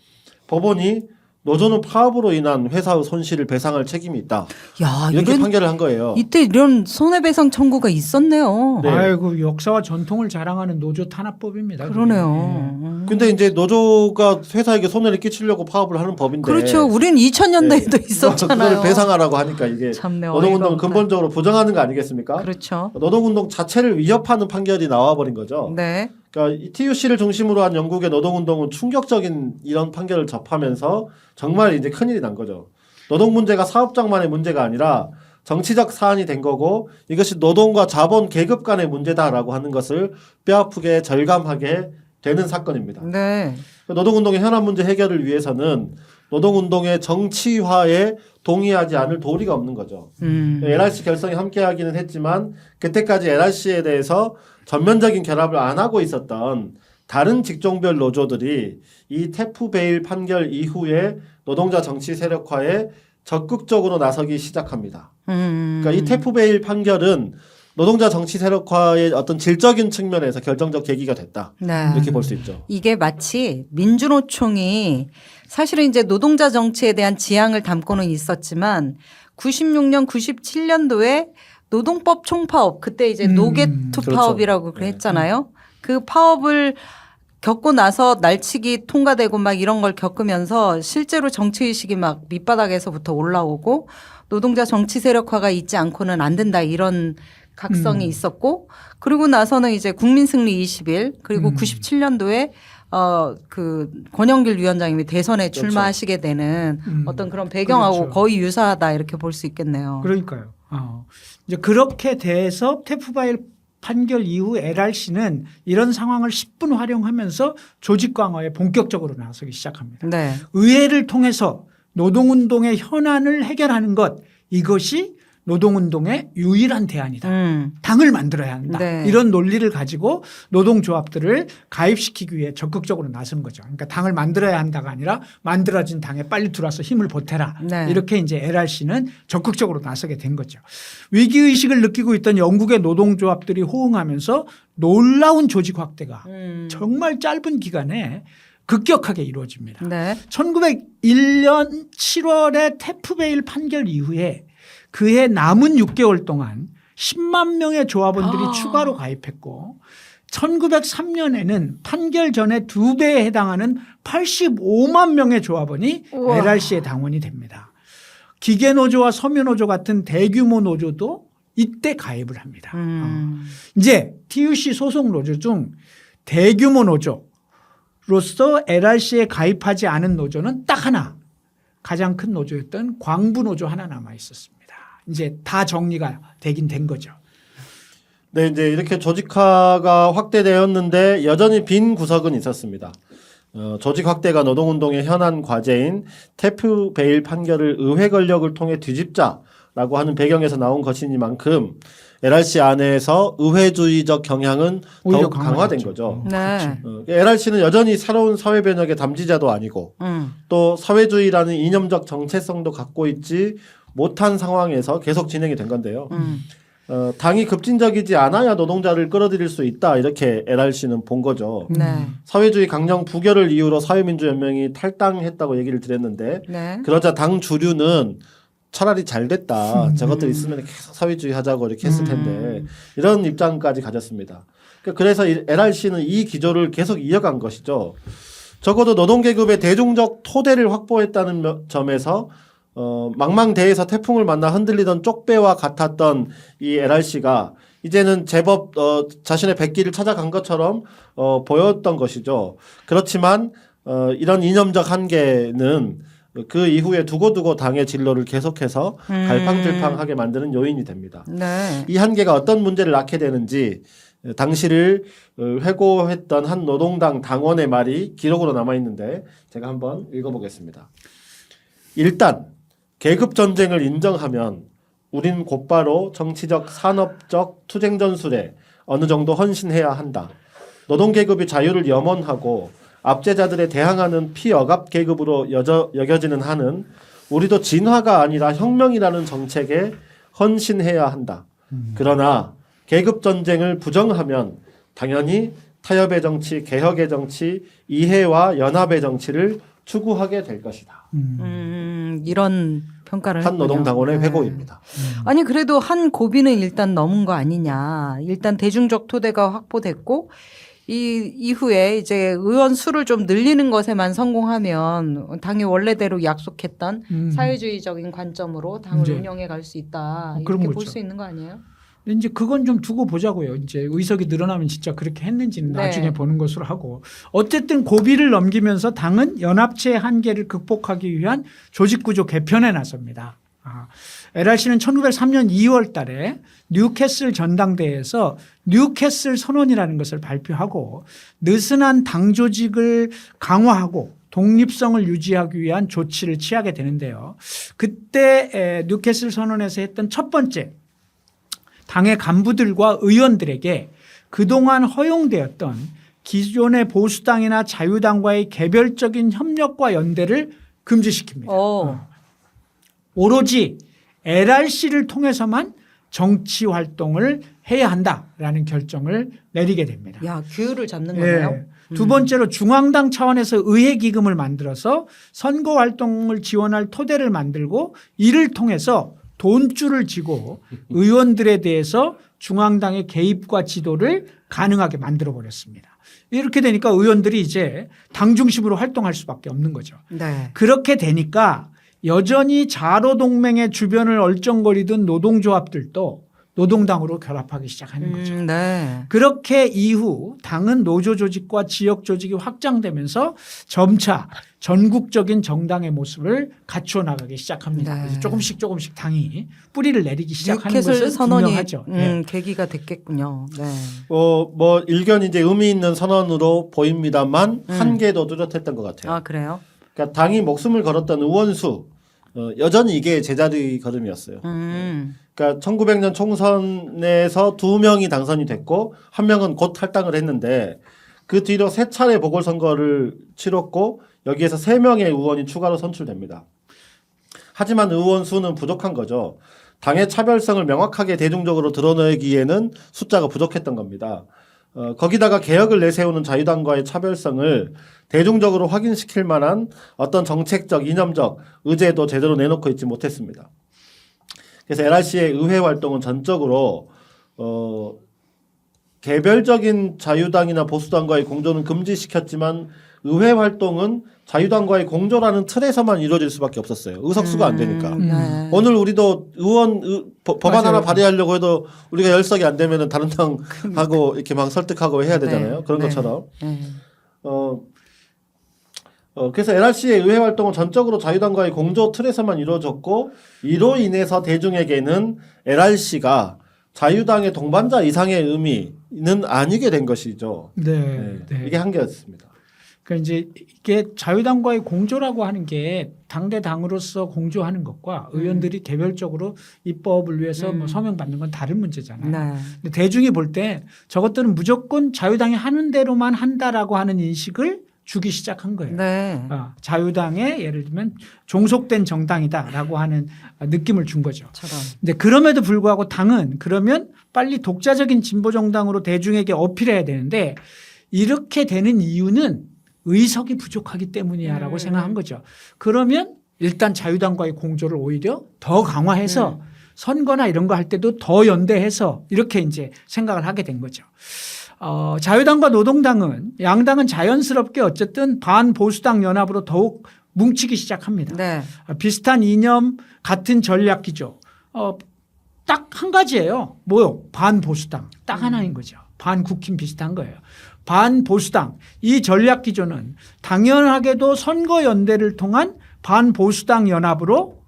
법원이 노조는 파업으로 인한 회사의 손실을 배상할 책임이 있다. 야, 이렇게 판결을 한 거예요. 이때 이런 손해배상 청구가 있었네요. 네. 아이고 역사와 전통을 자랑하는 노조 탄압법입니다. 그러네요. 근데 이제 노조가 회사에게 손해를 끼치려고 파업을 하는 법인데. 그렇죠. 우린 2000년대에도 네. 있었잖아요. 그걸 배상하라고 하니까 이게 참네, 노동운동을 어이가 없다. 근본적으로 부정하는 거 아니겠습니까? 그렇죠. 노동운동 자체를 위협하는 판결이 나와버린 거죠. 네. 그러니까 이 TUC를 중심으로 한 영국의 노동운동은 충격적인 이런 판결을 접하면서 정말 이제 큰일이 난 거죠. 노동 문제가 사업장만의 문제가 아니라 정치적 사안이 된 거고 이것이 노동과 자본 계급 간의 문제다라고 하는 것을 뼈아프게 절감하게 되는 사건입니다. 네. 노동운동의 현안 문제 해결을 위해서는 노동운동의 정치화에 동의하지 않을 도리가 없는 거죠. LRC 결성이 함께하기는 했지만 그때까지 LRC에 대해서 전면적인 결합을 안 하고 있었던 다른 직종별 노조들이 이 테프베일 판결 이후에 노동자 정치 세력화에 적극적으로 나서기 시작합니다. 그러니까 이 테프베일 판결은 노동자 정치 세력화의 어떤 질적인 측면에서 결정적 계기가 됐다. 네. 이렇게 볼 수 있죠. 이게 마치 민주노총이 사실은 이제 노동자 정치에 대한 지향을 담고는 있었지만 96년, 97년도에 노동법 총파업 그때 이제 노게투 그렇죠. 파업이라고 했잖아요. 그 파업을 겪고 나서 날치기 통과되고 막 이런 걸 겪으면서 실제로 정치의식이 막 밑바닥에서부터 올라오고 노동자 정치 세력화가 있지 않고는 안 된다 이런 각성이 있었고 그리고 나서는 이제 국민승리 20일 그리고 97년도에 그 권영길 위원장님이 대선에 그렇죠. 출마하시게 되는 어떤 그런 배경하고 그렇죠. 거의 유사하다 이렇게 볼 수 있겠네요. 그러니까요. 이제 그렇게 돼서 테프바일 판결 이후 LRC는 이런 상황을 10분 활용하면서 조직 강화에 본격적으로 나서기 시작합니다. 네. 의회를 통해서 노동운동의 현안을 해결하는 것 이것이 노동운동의 유일한 대안이다. 당을 만들어야 한다. 네. 이런 논리를 가지고 노동조합들을 가입시키기 위해 적극적으로 나선 거죠. 그러니까 당을 만들어야 한다가 아니라 만들어진 당에 빨리 들어와서 힘을 보태라. 네. 이렇게 이제 LRC는 적극적으로 나서게 된 거죠. 위기의식을 느끼고 있던 영국의 노동조합들이 호응하면서 놀라운 조직 확대가 정말 짧은 기간에 급격하게 이루어집니다. 네. 1901년 7월에 테프베일 판결 이후에 그해 남은 6개월 동안 10만 명의 조합원들이 추가로 가입했고 1903년에는 판결 전에 2배에 해당하는 85만 명의 조합원이 우와. LRC의 당원이 됩니다. 기계노조와 섬유노조 같은 대규모 노조도 이때 가입을 합니다. 이제 TUC 소속 노조 중 대규모 노조로서 LRC에 가입하지 않은 노조는 딱 하나 가장 큰 노조였던 광부노조 하나 남아 있었습니다. 이제 다 정리가 되긴 된 거죠. 네, 이제 이렇게 조직화가 확대되었는데 여전히 빈 구석은 있었습니다. 조직 확대가 노동운동의 현안 과제인 테프 베일 판결을 의회 권력을 통해 뒤집자라고 하는 배경에서 나온 것이니만큼 LRC 안에서 의회주의적 경향은 오히려 더욱 강화된 강화됐죠. 거죠. 네. LRC는 여전히 새로운 사회 변혁의 담지자도 아니고 또 사회주의라는 이념적 정체성도 갖고 있지 못한 상황에서 계속 진행이 된 건데요. 당이 급진적이지 않아야 노동자를 끌어들일 수 있다 이렇게 LRC는 본 거죠. 네. 사회주의 강령 부결을 이유로 사회민주연맹이 탈당했다고 얘기를 드렸는데 네. 그러자 당 주류는 차라리 잘 됐다. 저것들 있으면 계속 사회주의 하자고 이렇게 했을 텐데 이런 입장까지 가졌습니다. 그래서 LRC는 이 기조를 계속 이어간 것이죠. 적어도 노동계급의 대중적 토대를 확보했다는 점에서 망망대해에서 태풍을 만나 흔들리던 쪽배와 같았던 이 LRC가 이제는 제법 자신의 백기를 찾아간 것처럼 보였던 것이죠. 그렇지만 이런 이념적 한계는 그 이후에 두고두고 당의 진로를 계속해서 갈팡질팡하게 만드는 요인이 됩니다. 네. 이 한계가 어떤 문제를 낳게 되는지 당시를 회고했던 한 노동당 당원의 말이 기록으로 남아있는데 제가 한번 읽어보겠습니다. 일단 계급 전쟁을 인정하면 우린 곧바로 정치적 산업적 투쟁 전술에 어느 정도 헌신해야 한다. 노동계급이 자유를 염원하고 압제자들에 대항하는 피억압 계급으로 여겨지는 한은 우리도 진화가 아니라 혁명이라는 정책에 헌신해야 한다. 그러나 계급 전쟁을 부정하면 당연히 타협의 정치, 개혁의 정치, 이해와 연합의 정치를 추구하게 될 것이다. 이런 평가를 한 했군요. 노동당원의 네. 회고입니다. 아니 그래도 한 고비는 일단 넘은 거 아니냐. 일단 대중적 토대가 확보됐고 이 이후에 이제 의원 수를 좀 늘리는 것에만 성공하면 당이 원래대로 약속했던 사회주의적인 관점으로 당을 이제 운영해 갈 수 있다. 그런 이렇게 볼 거죠. 수 있는 거 아니에요? 근데 이제 그건 좀 두고 보자고요. 이제 의석이 늘어나면 진짜 그렇게 했는지는 네. 나중에 보는 것으로 하고 어쨌든 고비를 넘기면서 당은 연합체의 한계를 극복하기 위한 조직구조 개편에 나섭니다. LRC는 1903년 2월 달에 뉴캐슬 전당대회에서 뉴캐슬 선언이라는 것을 발표하고 느슨한 당 조직을 강화하고 독립성을 유지하기 위한 조치를 취하게 되는데요. 그때 뉴캐슬 선언에서 했던 첫 번째 당의 간부들과 의원들에게 그동안 허용되었던 기존의 보수당이나 자유당과의 개별적인 협력과 연대를 금지시킵니다. 오로지 LRC를 통해서만 정치 활동을 해야 한다라는 결정을 내리게 됩니다. 야, 규율을 잡는 거네요. 예. 두 번째로 중앙당 차원에서 의회 기금을 만들어서 선거 활동을 지원할 토대를 만들고 이를 통해서 돈줄을 쥐고 의원들에 대해서 중앙당의 개입과 지도를 가능하게 만들어 버렸습니다. 이렇게 되니까 의원들이 이제 당 중심으로 활동할 수밖에 없는 거죠. 네. 그렇게 되니까 여전히 자로동맹의 주변을 얼쩡거리던 노동조합들도 노동당으로 결합하기 시작하는 거죠. 네. 그렇게 이후 당은 노조 조직과 지역 조직이 확장되면서 점차 전국적인 정당의 모습을 갖추어 나가기 시작합니다. 네. 그래서 조금씩 당이 뿌리를 내리기 시작하는 뉴캐슬 것은 선언이 분명하죠. 예. 계기가 됐겠군요. 네. 뭐 일견 이제 의미 있는 선언으로 보입니다만 한계도 뚜렷했던 것 같아요. 아 그래요? 그러니까 당이 목숨을 걸었던 의원수 여전히 이게 제자리 걸음이었어요. 그러니까 1900년 총선에서 2명이 당선이 됐고 1명은 곧 탈당을 했는데 그 뒤로 3차례 보궐선거를 치렀고 여기에서 3명의 의원이 추가로 선출됩니다. 하지만 의원 수는 부족한 거죠. 당의 차별성을 명확하게 대중적으로 드러내기에는 숫자가 부족했던 겁니다. 거기다가 개혁을 내세우는 자유당과의 차별성을 대중적으로 확인시킬 만한 어떤 정책적, 이념적 의제도 제대로 내놓고 있지 못했습니다. 그래서 LRC의 의회 활동은 전적으로 개별적인 자유당이나 보수당과의 공조는 금지시켰지만 의회 활동은 자유당과의 공조라는 틀에서만 이루어질 수밖에 없었어요. 의석수가 안 되니까. 네. 오늘 우리도 법안 맞아요. 하나 발의하려고 해도 우리가 10석이 안 되면 다른 당하고 이렇게 막 설득하고 해야 되잖아요. 네. 그런 네. 것처럼. 그래서 LRC의 의회 활동은 전적으로 자유당과의 공조 틀에서만 이루어졌고 이로 인해서 대중에게는 LRC가 자유당의 동반자 이상의 의미는 아니게 된 것이죠. 네. 네. 이게 한계였습니다. 그러니까 이제 이게 자유당과의 공조라고 하는 게 당대 당으로서 공조하는 것과 의원들이 개별적으로 입법을 위해서 뭐 서명 받는 건 다른 문제잖아요. 네. 근데 대중이 볼 때 저것들은 무조건 자유당이 하는 대로만 한다라고 하는 인식을 주기 시작한 거예요. 네. 자유당의 예를 들면 종속된 정당이다라고 하는 느낌을 준 거죠. 처럼. 근데 그럼에도 불구하고 당은 그러면 빨리 독자적인 진보 정당으로 대중에게 어필해야 되는데 이렇게 되는 이유는 의석이 부족하기 때문이야라고 생각한 거죠. 그러면 일단 자유당과의 공조를 오히려 더 강화해서 선거나 이런 거 할 때도 더 연대해서 이렇게 이제 생각을 하게 된 거죠. 자유당과 노동당은 양당은 자연스럽게 어쨌든 반보수당 연합으로 더욱 뭉치기 시작합니다. 네. 비슷한 이념 같은 전략기조 딱 한 가지예요. 뭐요? 반보수당 딱 하나인 거죠. 반국힘 비슷한 거예요. 반보수당 이 전략기조는 당연하게도 선거연대를 통한 반보수당 연합으로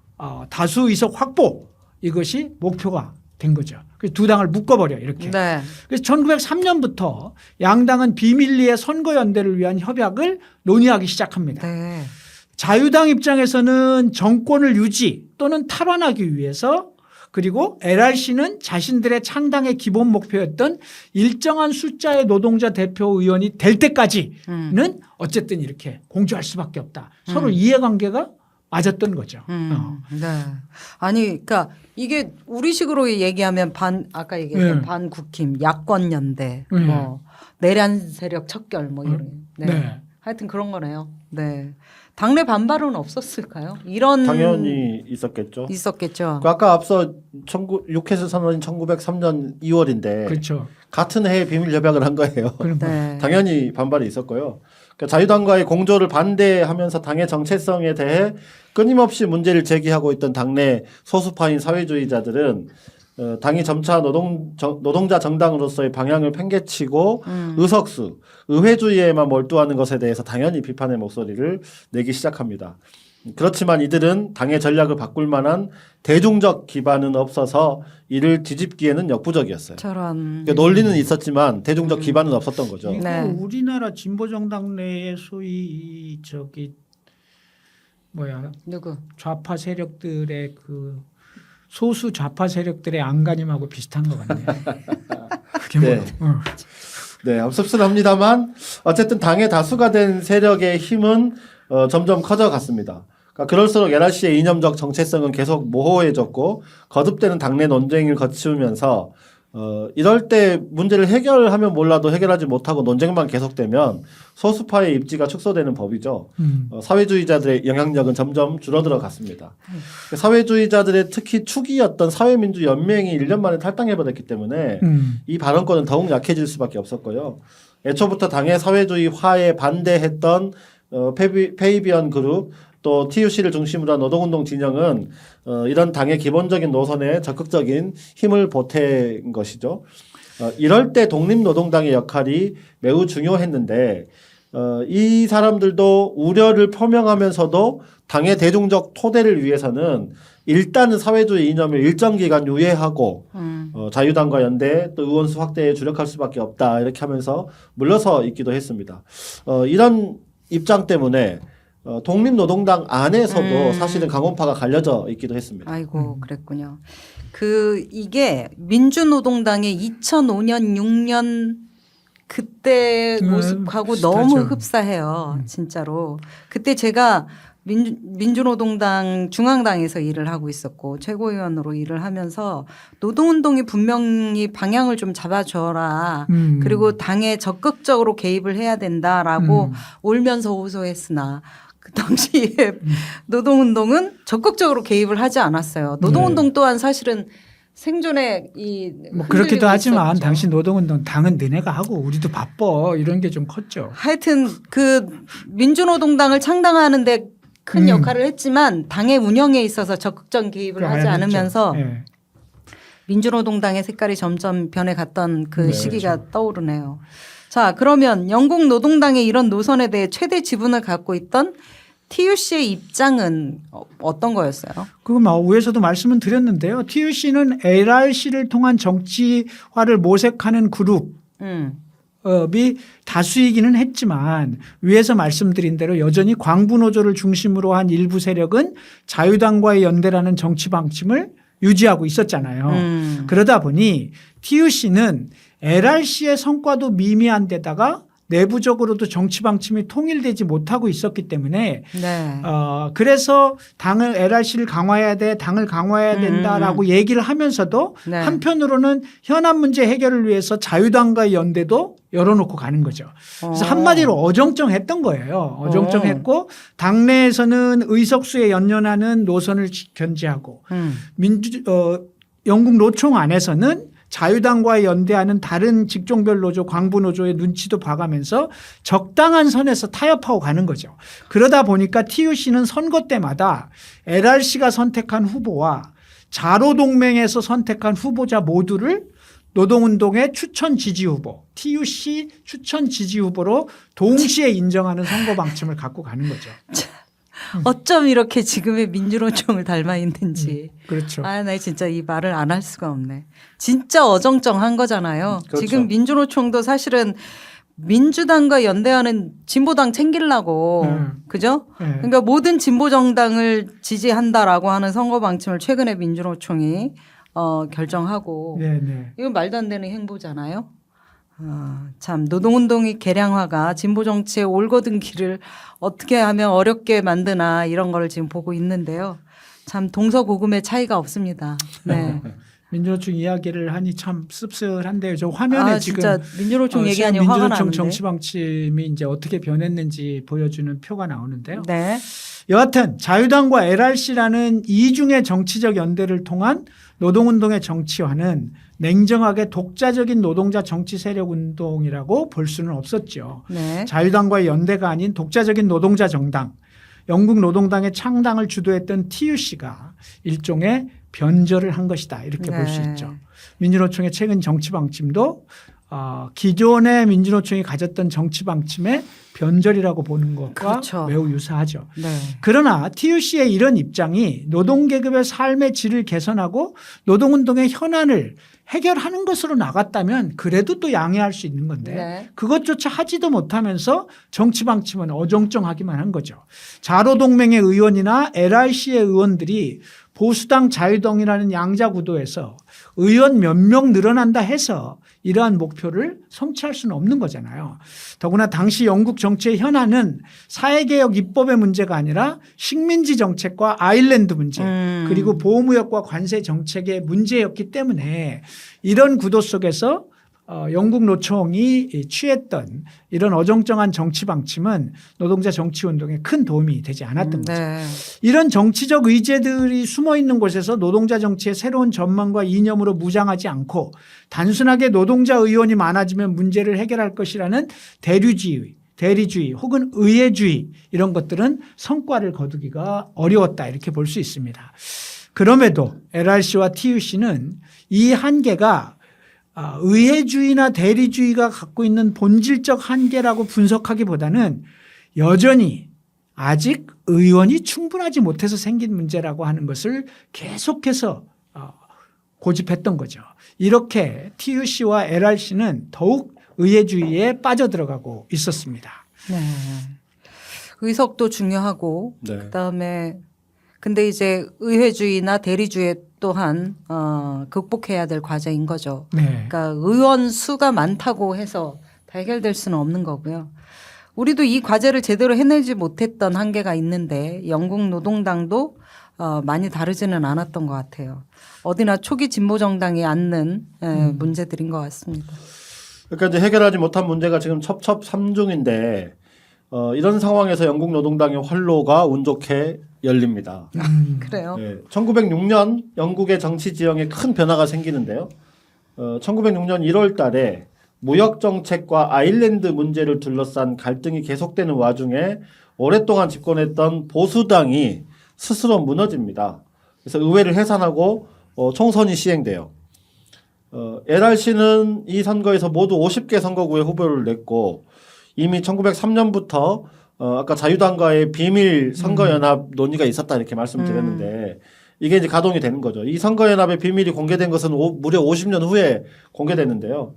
다수 의석 확보 이것이 목표가 된 거죠. 그래서 두 당을 묶어버려 이렇게. 네. 그래서 1903년부터 양당은 비밀리에 선거연대를 위한 협약을 논의하기 시작합니다. 네. 자유당 입장에서는 정권을 유지 또는 탈환하기 위해서 그리고 LRC는 자신들의 창당의 기본 목표였던 일정한 숫자의 노동자 대표 의원이 될 때까지는 어쨌든 이렇게 공조할 수밖에 없다. 서로 이해관계가 맞았던 거죠. 네. 아니, 그러니까 이게 우리식으로 얘기하면 아까 얘기했던 반국힘, 야권연대, 뭐 내란 세력 척결, 뭐 이런. 네. 네. 하여튼 그런 거네요. 네. 당내 반발은 없었을까요? 이런 당연히 있었겠죠. 있었겠죠. 아까 앞서 6회수 선언인 1903년 2월인데 그렇죠. 같은 해에 비밀 협약을 한 거예요. 네. 당연히 반발이 있었고요. 그러니까 자유당과의 공조를 반대하면서 당의 정체성에 대해 끊임없이 문제를 제기하고 있던 당내 소수파인 사회주의자들은 당이 점차 노동자 정당으로서의 방향을 팽개치고 의석수, 의회주의에만 몰두하는 것에 대해서 당연히 비판의 목소리를 내기 시작합니다. 그렇지만 이들은 당의 전략을 바꿀 만한 대중적 기반은 없어서 이를 뒤집기에는 역부족이었어요. 저런. 그러니까 논리는 있었지만 대중적 기반은 없었던 거죠. 이거 네. 우리나라 진보 정당 내에 소위 누구? 좌파 세력들의 그 소수 좌파 세력들의 안간힘하고 비슷한 것 같네요. 그게 네. 네, 씁쓸합니다만 어쨌든 당의 다수가 된 세력의 힘은 점점 커져갔습니다. 그러니까 그럴수록 LRC의 이념적 정체성은 계속 모호해졌고 거듭되는 당내 논쟁을 거치면서 이럴 때 문제를 해결하면 몰라도 해결하지 못하고 논쟁만 계속되면 소수파의 입지가 축소되는 법이죠. 사회주의자들의 영향력은 점점 줄어들어 갔습니다. 사회주의자들의 특히 축이었던 사회민주연맹이 1년 만에 탈당해버렸기 때문에 이 발언권은 더욱 약해질 수밖에 없었고요. 애초부터 당의 사회주의화에 반대했던 페이비언 그룹 또 TUC를 중심으로 한 노동운동 진영은 이런 당의 기본적인 노선에 적극적인 힘을 보탠 것이죠. 이럴 때 독립노동당의 역할이 매우 중요했는데 이 사람들도 우려를 표명하면서도 당의 대중적 토대를 위해서는 일단은 사회주의 이념을 일정 기간 유예하고 자유당과 연대 또 의원수 확대에 주력할 수밖에 없다 이렇게 하면서 물러서 있기도 했습니다. 이런 입장 때문에 독립노동당 안에서도 사실은 강원파가 갈려져 있기도 했습니다. 아이고, 그랬군요. 이게 민주노동당의 2005년, 6년 그때 모습하고 비슷하죠. 너무 흡사해요. 진짜로. 그때 제가 민주노동당 중앙당에서 일을 하고 있었고 최고위원으로 일을 하면서 노동운동이 분명히 방향을 좀 잡아줘라. 그리고 당에 적극적으로 개입을 해야 된다라고 울면서 호소했으나 그 당시에 노동운동은 적극적으로 개입을 하지 않았어요. 노동운동 또한 사실은 생존에 뭐 그렇기도 하지만 있었죠. 당시 노동운동 당은 너네가 하고 우리도 바빠 이런 게 좀 컸죠. 하여튼 그 민주노동당을 창당하는데 큰 역할을 했지만 당의 운영에 있어서 적극적 개입을 하지 않으면서 네. 민주노동당의 색깔이 점점 변해갔던 그 시기가 떠오르네요. 자, 그러면 영국 노동당의 이런 노선에 대해 최대 지분을 갖고 있던 TUC의 입장은 어떤 거였어요? 그거 위에서도 말씀을 드렸는데요. TUC는 LRC를 통한 정치화를 모색하는 그룹 이 다수이기는 했지만 위에서 말씀드린 대로 여전히 광부노조를 중심으로 한 일부 세력은 자유당과의 연대라는 정치 방침을 유지하고 있었잖아요. 그러다 보니 TUC는 LRC의 성과도 미미한 데다가 내부적으로도 정치 방침이 통일되지 못하고 있었기 때문에 네. 그래서 당을 LRC를 강화해야 돼, 당을 강화해야 된다라고 얘기를 하면서도 네. 한편으로는 현안 문제 해결을 위해서 자유당과의 연대도 열어놓고 가는 거죠. 그래서 한마디로 어정쩡했던 거예요. 어정쩡했고 당내에서는 의석수에 연연하는 노선을 견지하고 영국 노총 안에서는 자유당과 연대하는 다른 직종별 노조, 광부노조의 눈치도 봐가면서 적당한 선에서 타협하고 가는 거죠. 그러다 보니까 TUC는 선거 때마다 LRC가 선택한 후보와 자로동맹에서 선택한 후보자 모두를 노동운동의 추천 지지 후보, TUC 추천 지지 후보로 동시에 인정하는 선거 방침을 갖고 가는 거죠. 어쩜 이렇게 지금의 민주노총을 닮아 있는지. 그렇죠. 아, 나 진짜 이 말을 안 할 수가 없네. 진짜 어정쩡한 거잖아요. 그렇죠. 지금 민주노총도 사실은 민주당과 연대하는 진보당 챙기려고 그죠? 네. 그러니까 모든 진보 정당을 지지한다라고 하는 선거 방침을 최근에 민주노총이 결정하고 네네. 이건 말도 안 되는 행보잖아요. 참 노동운동의 개량화가 진보 정치의 올곧은 길을 어떻게 하면 어렵게 만드나 이런 거를 지금 보고 있는데요. 참 동서고금의 차이가 없습니다. 네. 민주노총 이야기를 하니 참 씁쓸한데요. 저 화면에 지금 진짜 민주노총 얘기하니 화가 민주노총 나는데. 정치 방침이 이제 어떻게 변했는지 보여주는 표가 나오는데요. 네. 여하튼 자유당과 LRC라는 이중의 정치적 연대를 통한 노동운동의 정치화는 냉정하게 독자적인 노동자 정치 세력 운동이라고 볼 수는 없었죠. 네. 자유당과의 연대가 아닌 독자적인 노동자 정당, 영국 노동당의 창당을 주도했던 TUC가 일종의 변절을 한 것이다. 이렇게 볼 수 네. 있죠. 민주노총의 최근 정치 방침도 기존의 민주노총이 가졌던 정치 방침의 변절이라고 보는 것과 그렇죠. 매우 유사하죠. 네. 그러나 TUC의 이런 입장이 노동계급의 삶의 질을 개선하고 노동운동의 현안을 해결하는 것으로 나갔다면 그래도 또 양해할 수 있는 건데 네. 그것조차 하지도 못하면서 정치 방침은 어정쩡하기만 한 거죠. 자로동맹의 의원이나 LRC의 의원들이 보수당 자유당이라는 양자 구도에서 의원 몇 명 늘어난다 해서 이러한 목표를 성취할 수는 없는 거잖아요. 더구나 당시 영국 정치의 현안은 사회개혁 입법의 문제가 아니라 식민지 정책과 아일랜드 문제 그리고 보호무역과 관세 정책의 문제였기 때문에 이런 구도 속에서 영국 노총이 취했던 이런 어정쩡한 정치 방침은 노동자 정치 운동에 큰 도움이 되지 않았던 거죠. 네. 이런 정치적 의제들이 숨어 있는 곳에서 노동자 정치의 새로운 전망과 이념으로 무장하지 않고 단순하게 노동자 의원이 많아지면 문제를 해결할 것이라는 대리주의 혹은 의회주의 이런 것들은 성과를 거두기가 어려웠다 이렇게 볼 수 있습니다. 그럼에도 LRC와 TUC는 이 한계가 의회주의나 대리주의가 갖고 있는 본질적 한계라고 분석하기보다는 여전히 아직 의원이 충분하지 못해서 생긴 문제라고 하는 것을 계속해서 고집했던 거죠. 이렇게 TUC와 LRC는 더욱 의회주의에 빠져들어가고 있었습니다. 네. 의석도 중요하고 네. 그다음에 근데 이제 의회주의나 대리주의 또한 극복해야 될 과제인 거죠. 네. 그러니까 의원 수가 많다고 해서 다 해결될 수는 없는 거고요. 우리도 이 과제를 제대로 해내지 못했던 한계가 있는데 영국 노동당도 많이 다르지는 않았던 것 같아요. 어디나 초기 진보 정당이 안는 문제들인 것 같습니다. 그러니까 이제 해결하지 못한 문제가 지금 첩첩삼중인데 이런 상황에서 영국 노동당의 활로가 운 좋게 열립니다. 그래요. 네, 1906년 영국의 정치 지형에 큰 변화가 생기는데요. 1906년 1월 달에 무역 정책과 아일랜드 문제를 둘러싼 갈등이 계속되는 와중에 오랫동안 집권했던 보수당이 스스로 무너집니다. 그래서 의회를 해산하고 총선이 시행돼요. LRC는 이 선거에서 모두 50개 선거구에 후보를 냈고 이미 1903년부터 아까 자유당과의 비밀 선거연합 논의가 있었다 이렇게 말씀드렸는데 이게 이제 가동이 되는 거죠. 이 선거연합의 비밀이 공개된 것은 무려 50년 후에 공개됐는데요.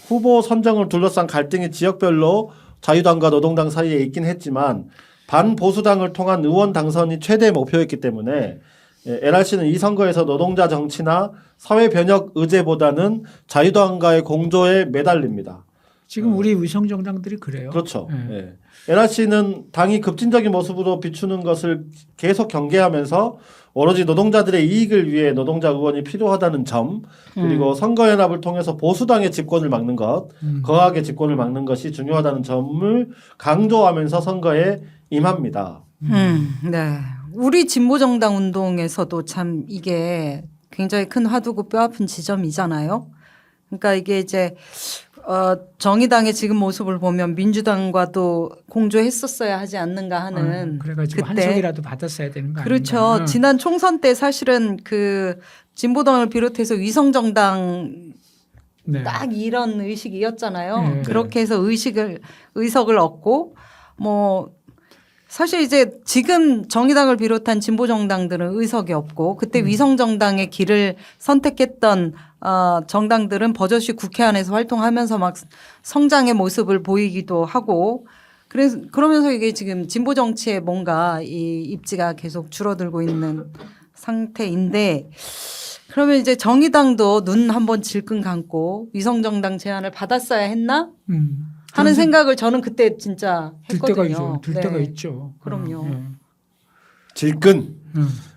후보 선정을 둘러싼 갈등이 지역별로 자유당과 노동당 사이에 있긴 했지만 반보수당을 통한 의원 당선이 최대 목표였기 때문에 LRC는 이 선거에서 노동자 정치나 사회 변혁 의제보다는 자유당과의 공조에 매달립니다. 지금 우리 위성정당들이 그래요. 그렇죠. 예. LRC는 당이 급진적인 모습으로 비추는 것을 계속 경계하면서 오로지 노동자들의 이익을 위해 노동자 의원이 필요하다는 점 그리고 선거연합을 통해서 보수당의 집권을 막는 것, 거학의 집권을 막는 것이 중요하다는 점을 강조하면서 선거에 임합니다. 네. 우리 진보정당 운동에서도 참 이게 굉장히 큰 화두고 뼈아픈 지점이잖아요. 그러니까 이게 이제 정의당의 지금 모습을 보면 민주당과도 공조했었어야 하지 않는가 하는 그래가지고 그때. 한석이라도 받았어야 되는 거 그렇죠. 아닌가. 지난 총선 때 사실은 그 진보당을 비롯해서 위성정당 네. 딱 이런 의식이었잖아요. 네. 그렇게 해서 의석을 얻고 뭐 사실 이제 지금 정의당을 비롯한 진보정당들은 의석이 없고 그때 위성정당의 길을 선택했던 정당들은 버젓이 국회 안에서 활동하면서 막 성장의 모습을 보이기도 하고 그러면서 이게 지금 진보 정치에 뭔가 이 입지가 계속 줄어들고 있는 상태인데 그러면 이제 정의당도 눈 한번 질끈 감고 위성정당 제안을 받았어야 했나 하는 생각을 저는 그때 진짜 들 때가 했거든요. 있죠. 들 네. 때가 있죠. 그럼요. 질끈.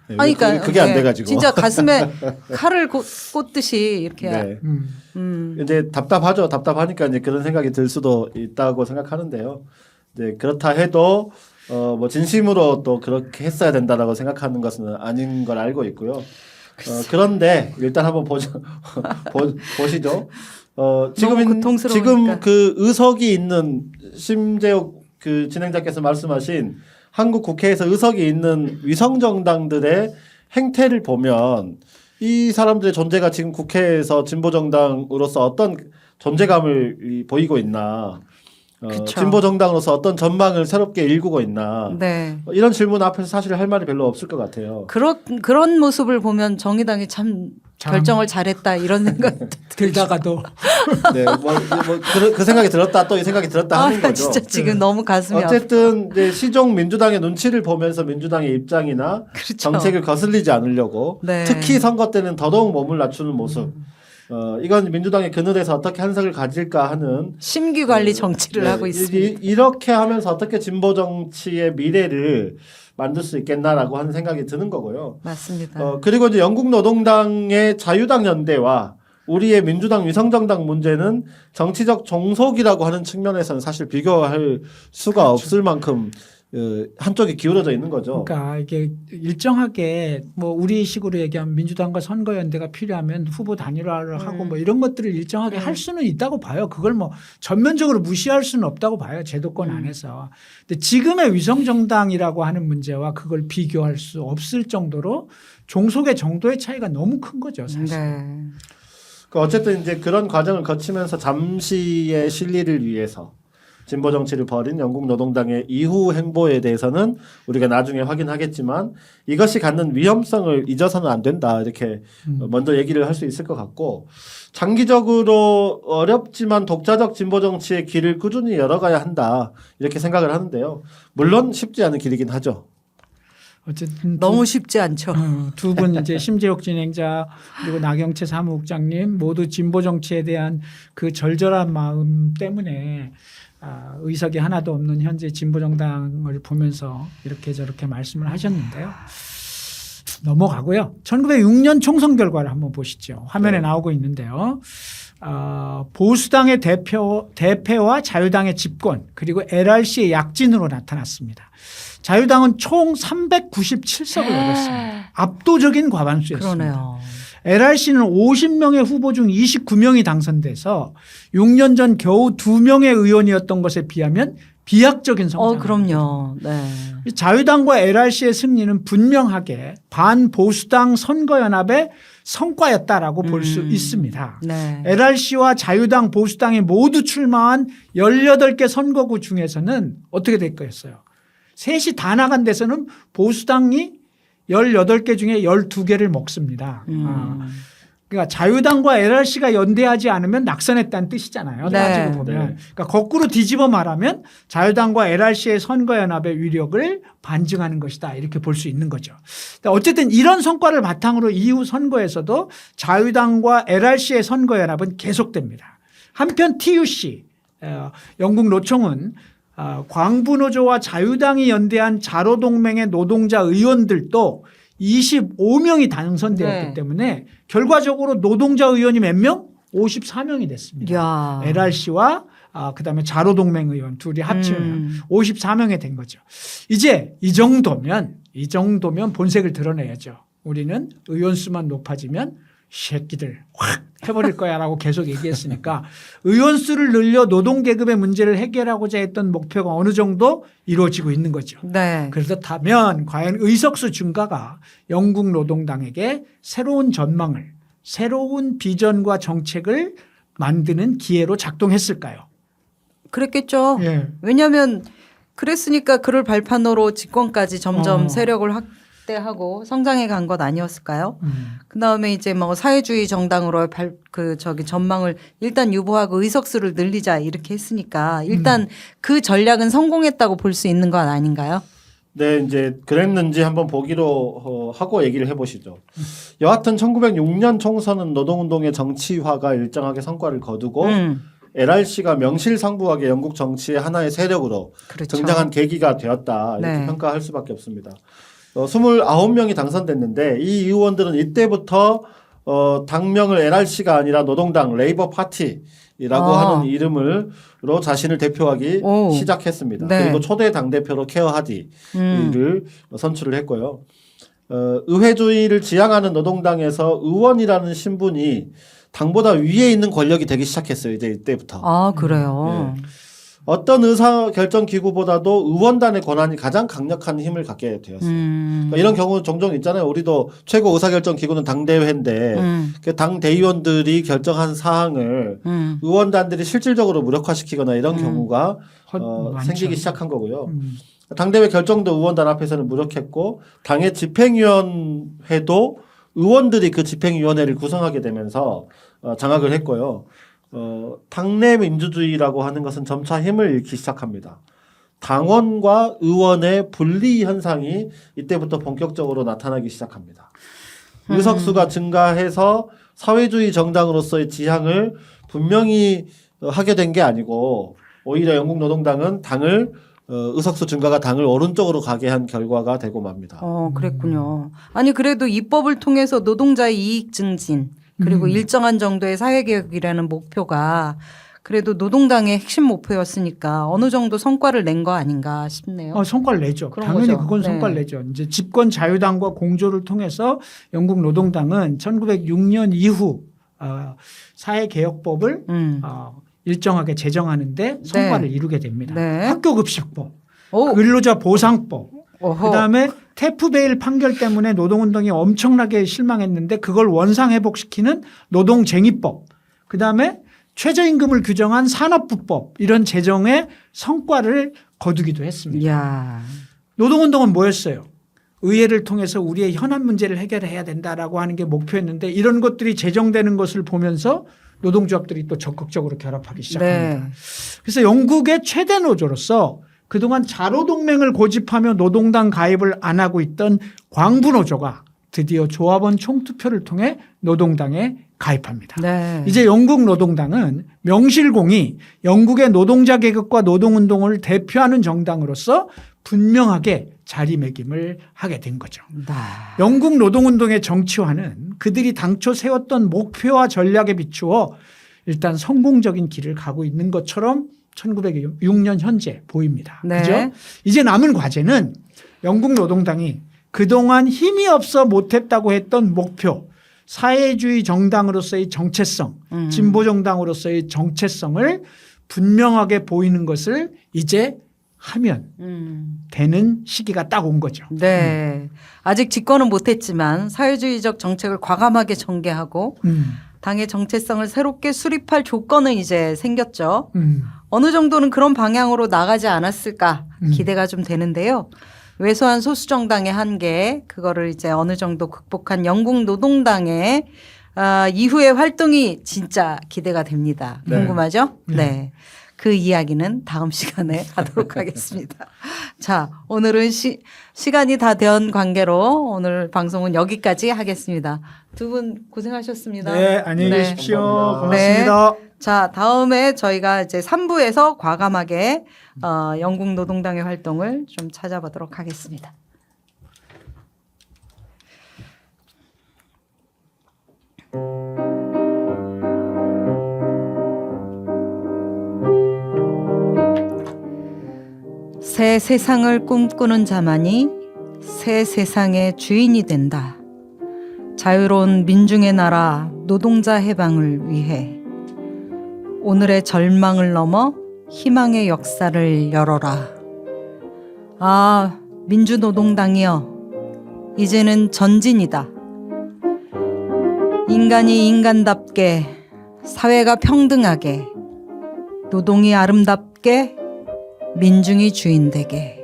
네, 아니, 그러니까 그게 안 네, 돼가지고. 진짜 가슴에 칼을 꽂듯이 이렇게. 네. 이제 답답하죠. 답답하니까 이제 그런 생각이 들 수도 있다고 생각하는데요. 이제 그렇다 해도 뭐 진심으로 또 그렇게 했어야 된다라고 생각하는 것은 아닌 걸 알고 있고요. 그런데 일단 한번 보시죠. 지금 그 의석이 있는 심재욱 그 진행자께서 말씀하신 한국 국회에서 의석이 있는 위성정당들의 행태를 보면 이 사람들의 존재가 지금 국회에서 진보정당으로서 어떤 존재감을 보이고 있나, 진보정당으로서 어떤 전망을 새롭게 일구고 있나, 네. 이런 질문 앞에서 사실 할 말이 별로 없을 것 같아요. 그런 모습을 보면 정의당이 참 결정을 잘했다 이런 생각 들다가도 네, 그 생각이 들었다 또 이 생각이 들었다 하는 거죠. 진짜 지금 너무 가슴이 어쨌든 이제 시종 민주당의 눈치를 보면서 민주당의 입장이나 그렇죠. 정책을 거슬리지 않으려고 네. 특히 선거 때는 더더욱 몸을 낮추는 모습. 이건 민주당의 그늘에서 어떻게 한석을 가질까 하는 심기관리 정치를 하고 있습니다. 이렇게 하면서 어떻게 진보 정치의 미래를 만들 수 있겠나라고 하는 생각이 드는 거고요. 맞습니다. 그리고 이제 영국 노동당의 자유당 연대와 우리의 민주당 위성정당 문제는 정치적 종속이라고 하는 측면에서는 사실 비교할 수가 없을 만큼 한쪽이 기울어져 있는 거죠. 그러니까 이게 일정하게 뭐 우리식으로 얘기하면 민주당과 선거연대가 필요하면 후보 단일화를 하고 뭐 이런 것들을 일정하게 할 수는 있다고 봐요. 그걸 뭐 전면적으로 무시할 수는 없다고 봐요. 제도권 안에서. 근데 지금의 위성정당이라고 하는 문제와 그걸 비교할 수 없을 정도로 종속의 정도의 차이가 너무 큰 거죠. 사실. 네. 어쨌든 이제 그런 과정을 거치면서 잠시의 실리를 위해서 진보 정치를 벌인 영국 노동당의 이후 행보에 대해서는 우리가 나중에 확인하겠지만 이것이 갖는 위험성을 잊어서는 안 된다 이렇게 먼저 얘기를 할 수 있을 것 같고 장기적으로 어렵지만 독자적 진보 정치의 길을 꾸준히 열어가야 한다 이렇게 생각을 하는데요. 물론 쉽지 않은 길이긴 하죠. 어쨌든 너무 쉽지 않죠. 두 분 이제 심재욱 진행자 그리고 나경채 사무국장님 모두 진보 정치에 대한 그 절절한 마음 때문에 의석이 하나도 없는 현재 진보정당을 보면서 이렇게 저렇게 말씀을 하셨는데요. 넘어가고요. 1906년 총선 결과를 한번 보시죠. 화면에 네. 나오고 있는데요. 보수당의 대패와 자유당의 집권 그리고 LRC의 약진으로 나타났습니다. 자유당은 총 397석을 얻었습니다. 압도적인 과반수였습니다. 그러네요. LRC는 50명의 후보 중 29명이 당선돼서 6년 전 겨우 2명의 의원이었던 것에 비하면 비약적인 성장. 그럼요. 네. 자유당과 LRC의 승리는 분명하게 반보수당 선거연합의 성과였다라고 볼 수 있습니다. 네. LRC와 자유당, 보수당이 모두 출마한 18개 선거구 중에서는 어떻게 될 거였어요? 셋이 다 나간 데서는 보수당이 18개 중에 12개를 먹습니다. 그러니까 자유당과 LRC가 연대하지 않으면 낙선했다는 뜻이잖아요. 네. 따지고 보면. 네. 그러니까 거꾸로 뒤집어 말하면 자유당과 LRC의 선거연합의 위력을 반증하는 것이다. 이렇게 볼 수 있는 거죠. 어쨌든 이런 성과를 바탕으로 이후 선거에서도 자유당과 LRC의 선거연합은 계속됩니다. 한편 TUC, 영국 노총은 광부노조와 자유당이 연대한 자로동맹의 노동자 의원들도 25명이 당선되었기 네. 때문에 결과적으로 노동자 의원이 몇 명? 54명이 됐습니다. 야. LRC와 그다음에 자로동맹 의원 둘이 합치면 54명이 된 거죠. 이제 이 정도면 본색을 드러내야죠. 우리는 의원 수만 높아지면 새끼들 확 해버릴 거야라고 계속 얘기했으니까 의원 수를 늘려 노동계급의 문제를 해결하고자 했던 목표가 어느 정도 이루어지고 있는 거죠. 네. 그렇다면 과연 의석수 증가가 영국 노동당에게 새로운 전망을, 새로운 비전과 정책을 만드는 기회로 작동했을까요? 그랬겠죠. 예. 왜냐하면 그랬으니까 그를 발판으로 집권까지 점점 어. 세력을 확대하고 성장해 간 것 아니었을까요? 그다음에 이제 뭐 사회주의 정당으로 전망을 일단 유보하고 의석수를 늘리자 이렇게 했으니까 일단 그 전략은 성공했다고 볼 수 있는 것 아닌가요? 네, 이제 그랬는지 한번 보기로 하고 얘기를 해보시죠. 여하튼 1906년 총선은 노동운동의 정치화가 일정하게 성과를 거두고 LRC가 명실상부하게 영국 정치의 하나의 세력으로 그렇죠. 등장한 계기가 되었다 이렇게 네. 평가할 수밖에 없습니다. 29명이 당선됐는데 이 의원들은 이때부터 당명을 LRC가 아니라 노동당 레이버 파티라고 하는 이름으로 자신을 대표하기 오. 시작했습니다. 네. 그리고 초대 당대표로 케어 하디를 선출을 했고요. 의회주의를 지향하는 노동당에서 의원이라는 신분이 당보다 위에 있는 권력이 되기 시작했어요. 이제 이때부터. 아 그래요. 어떤 의사결정 기구보다도 의원단의 권한이 가장 강력한 힘을 갖게 되었어요. 그러니까 이런 경우는 종종 있잖아요. 우리도 최고 의사결정 기구는 당대회인데 그 당 대의원들이 결정한 사항을 의원단들이 실질적으로 무력화시키거나 이런 경우가 생기기 시작한 거고요. 당대회 결정도 의원단 앞에서는 무력했고 당의 집행위원회도 의원들이 그 집행위원회를 구성하게 되면서 장악을 했고요. 당내 민주주의라고 하는 것은 점차 힘을 잃기 시작합니다. 당원과 의원의 분리 현상이 이때부터 본격적으로 나타나기 시작합니다. 의석수가 증가해서 사회주의 정당으로서의 지향을 분명히 하게 된 게 아니고 오히려 영국 노동당은 의석수 증가가 당을 오른쪽으로 가게 한 결과가 되고 맙니다. 그랬군요. 아니 그래도 입법을 통해서 노동자의 이익 증진 그리고 일정한 정도의 사회개혁이라는 목표가 그래도 노동당의 핵심 목표였으니까 어느 정도 성과를 낸 거 아닌가 싶네요. 성과를 내죠. 그런 당연히 거죠. 그건 성과를 네. 내죠. 이제 집권 자유당과 공조를 통해서 영국 노동당은 1906년 이후 사회개혁법을 일정하게 제정하는데 성과를 이루게 됩니다. 네. 학교급식법, 오. 근로자 보상법, 어허. 그다음에 테프베일 판결 때문에 노동운동이 엄청나게 실망했는데 그걸 원상회복시키는 노동쟁의법, 그다음에 최저임금을 규정한 산업부법 이런 제정의 성과를 거두기도 했습니다. 이야. 노동운동은 뭐였어요? 의회를 통해서 우리의 현안 문제를 해결해야 된다라고 하는 게 목표였는데 이런 것들이 제정되는 것을 보면서 노동조합들이 또 적극적으로 결합하기 시작합니다. 네. 그래서 영국의 최대 노조로서 그동안 자로동맹을 고집하며 노동당 가입을 안 하고 있던 광부노조가 드디어 조합원 총투표를 통해 노동당에 가입합니다. 네. 이제 영국 노동당은 명실공히 영국의 노동자 계급과 노동운동을 대표하는 정당으로서 분명하게 자리매김을 하게 된 거죠. 영국 노동운동의 정치화는 그들이 당초 세웠던 목표와 전략에 비추어 일단 성공적인 길을 가고 있는 것처럼 1906년 현재 보입니다. 네. 그죠? 이제 남은 과제는 영국 노동당이 그동안 힘이 없어 못했다고 했던 목표, 사회주의 정당으로서의 정체성, 진보 정당으로서의 정체성을 분명하게 보이는 것을 이제 하면 되는 시기가 딱 온 거죠. 네. 아직 집권은 못했지만 사회주의적 정책을 과감하게 전개하고 당의 정체성을 새롭게 수립할 조건은 이제 생겼죠. 어느 정도는 그런 방향으로 나가지 않았을까 기대가 좀 되는데요. 왜소한 소수정당의 한계, 그거를 이제 어느 정도 극복한 영국 노동당의 이후의 활동이 진짜 기대가 됩니다. 네. 궁금하죠? 네. 그 이야기는 다음 시간에 하도록 하겠습니다. 자, 오늘은 시간이 다 된 관계로 오늘 방송은 여기까지 하겠습니다. 두 분 고생하셨습니다. 네, 안녕히 네. 계십시오. 감사합니다. 고맙습니다. 자, 다음에 저희가 이제 3부에서 과감하게 영국 노동당의 활동을 좀 찾아보도록 하겠습니다. 새 세상을 꿈꾸는 자만이 새 세상의 주인이 된다. 자유로운 민중의 나라 노동자 해방을 위해 오늘의 절망을 넘어 희망의 역사를 열어라. 아, 민주노동당이여, 이제는 전진이다. 인간이 인간답게, 사회가 평등하게, 노동이 아름답게, 민중이 주인되게,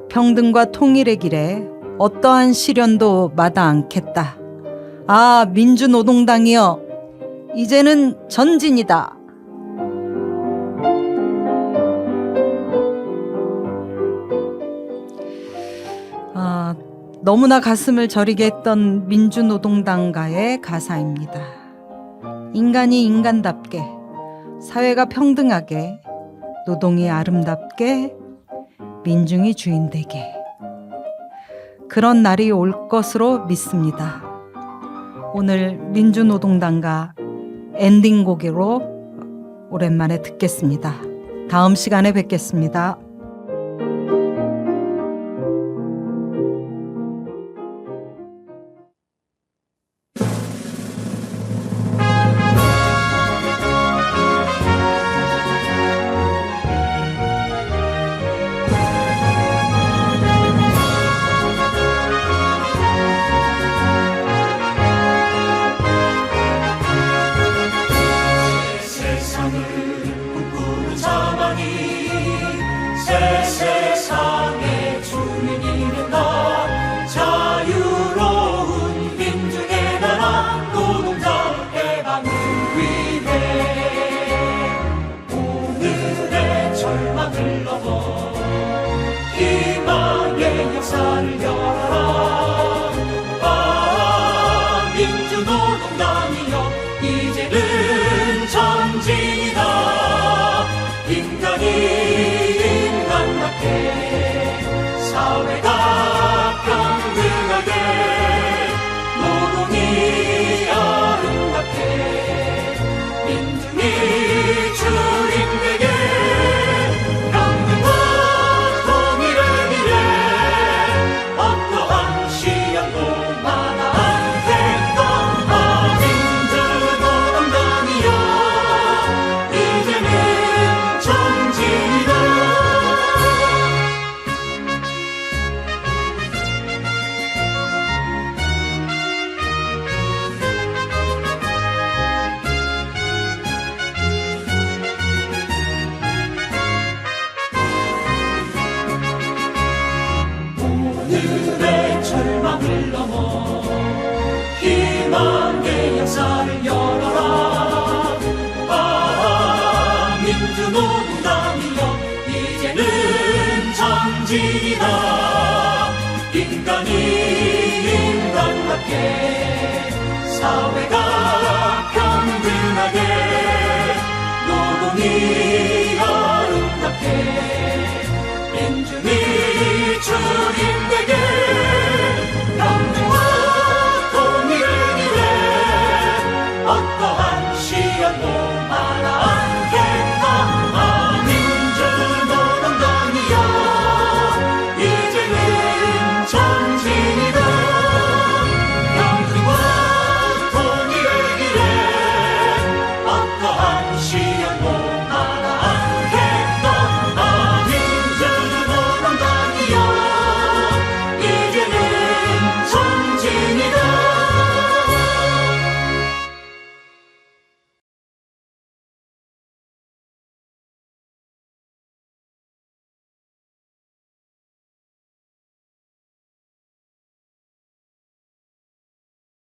평등과 통일의 길에 어떠한 시련도 마다 않겠다. 아, 민주노동당이여, 이제는 전진이다. 너무나 가슴을 저리게 했던 민주노동당가의 가사입니다. 인간이 인간답게, 사회가 평등하게, 노동이 아름답게, 민중이 주인되게. 그런 날이 올 것으로 믿습니다. 오늘 민주노동당가 엔딩곡으로 오랜만에 듣겠습니다. 다음 시간에 뵙겠습니다. 희망의 역사를 열어라. 아, 민주노동당이여, 이제는 전진이다. 인간이 인간답게, 사회가 평등하게, 노동이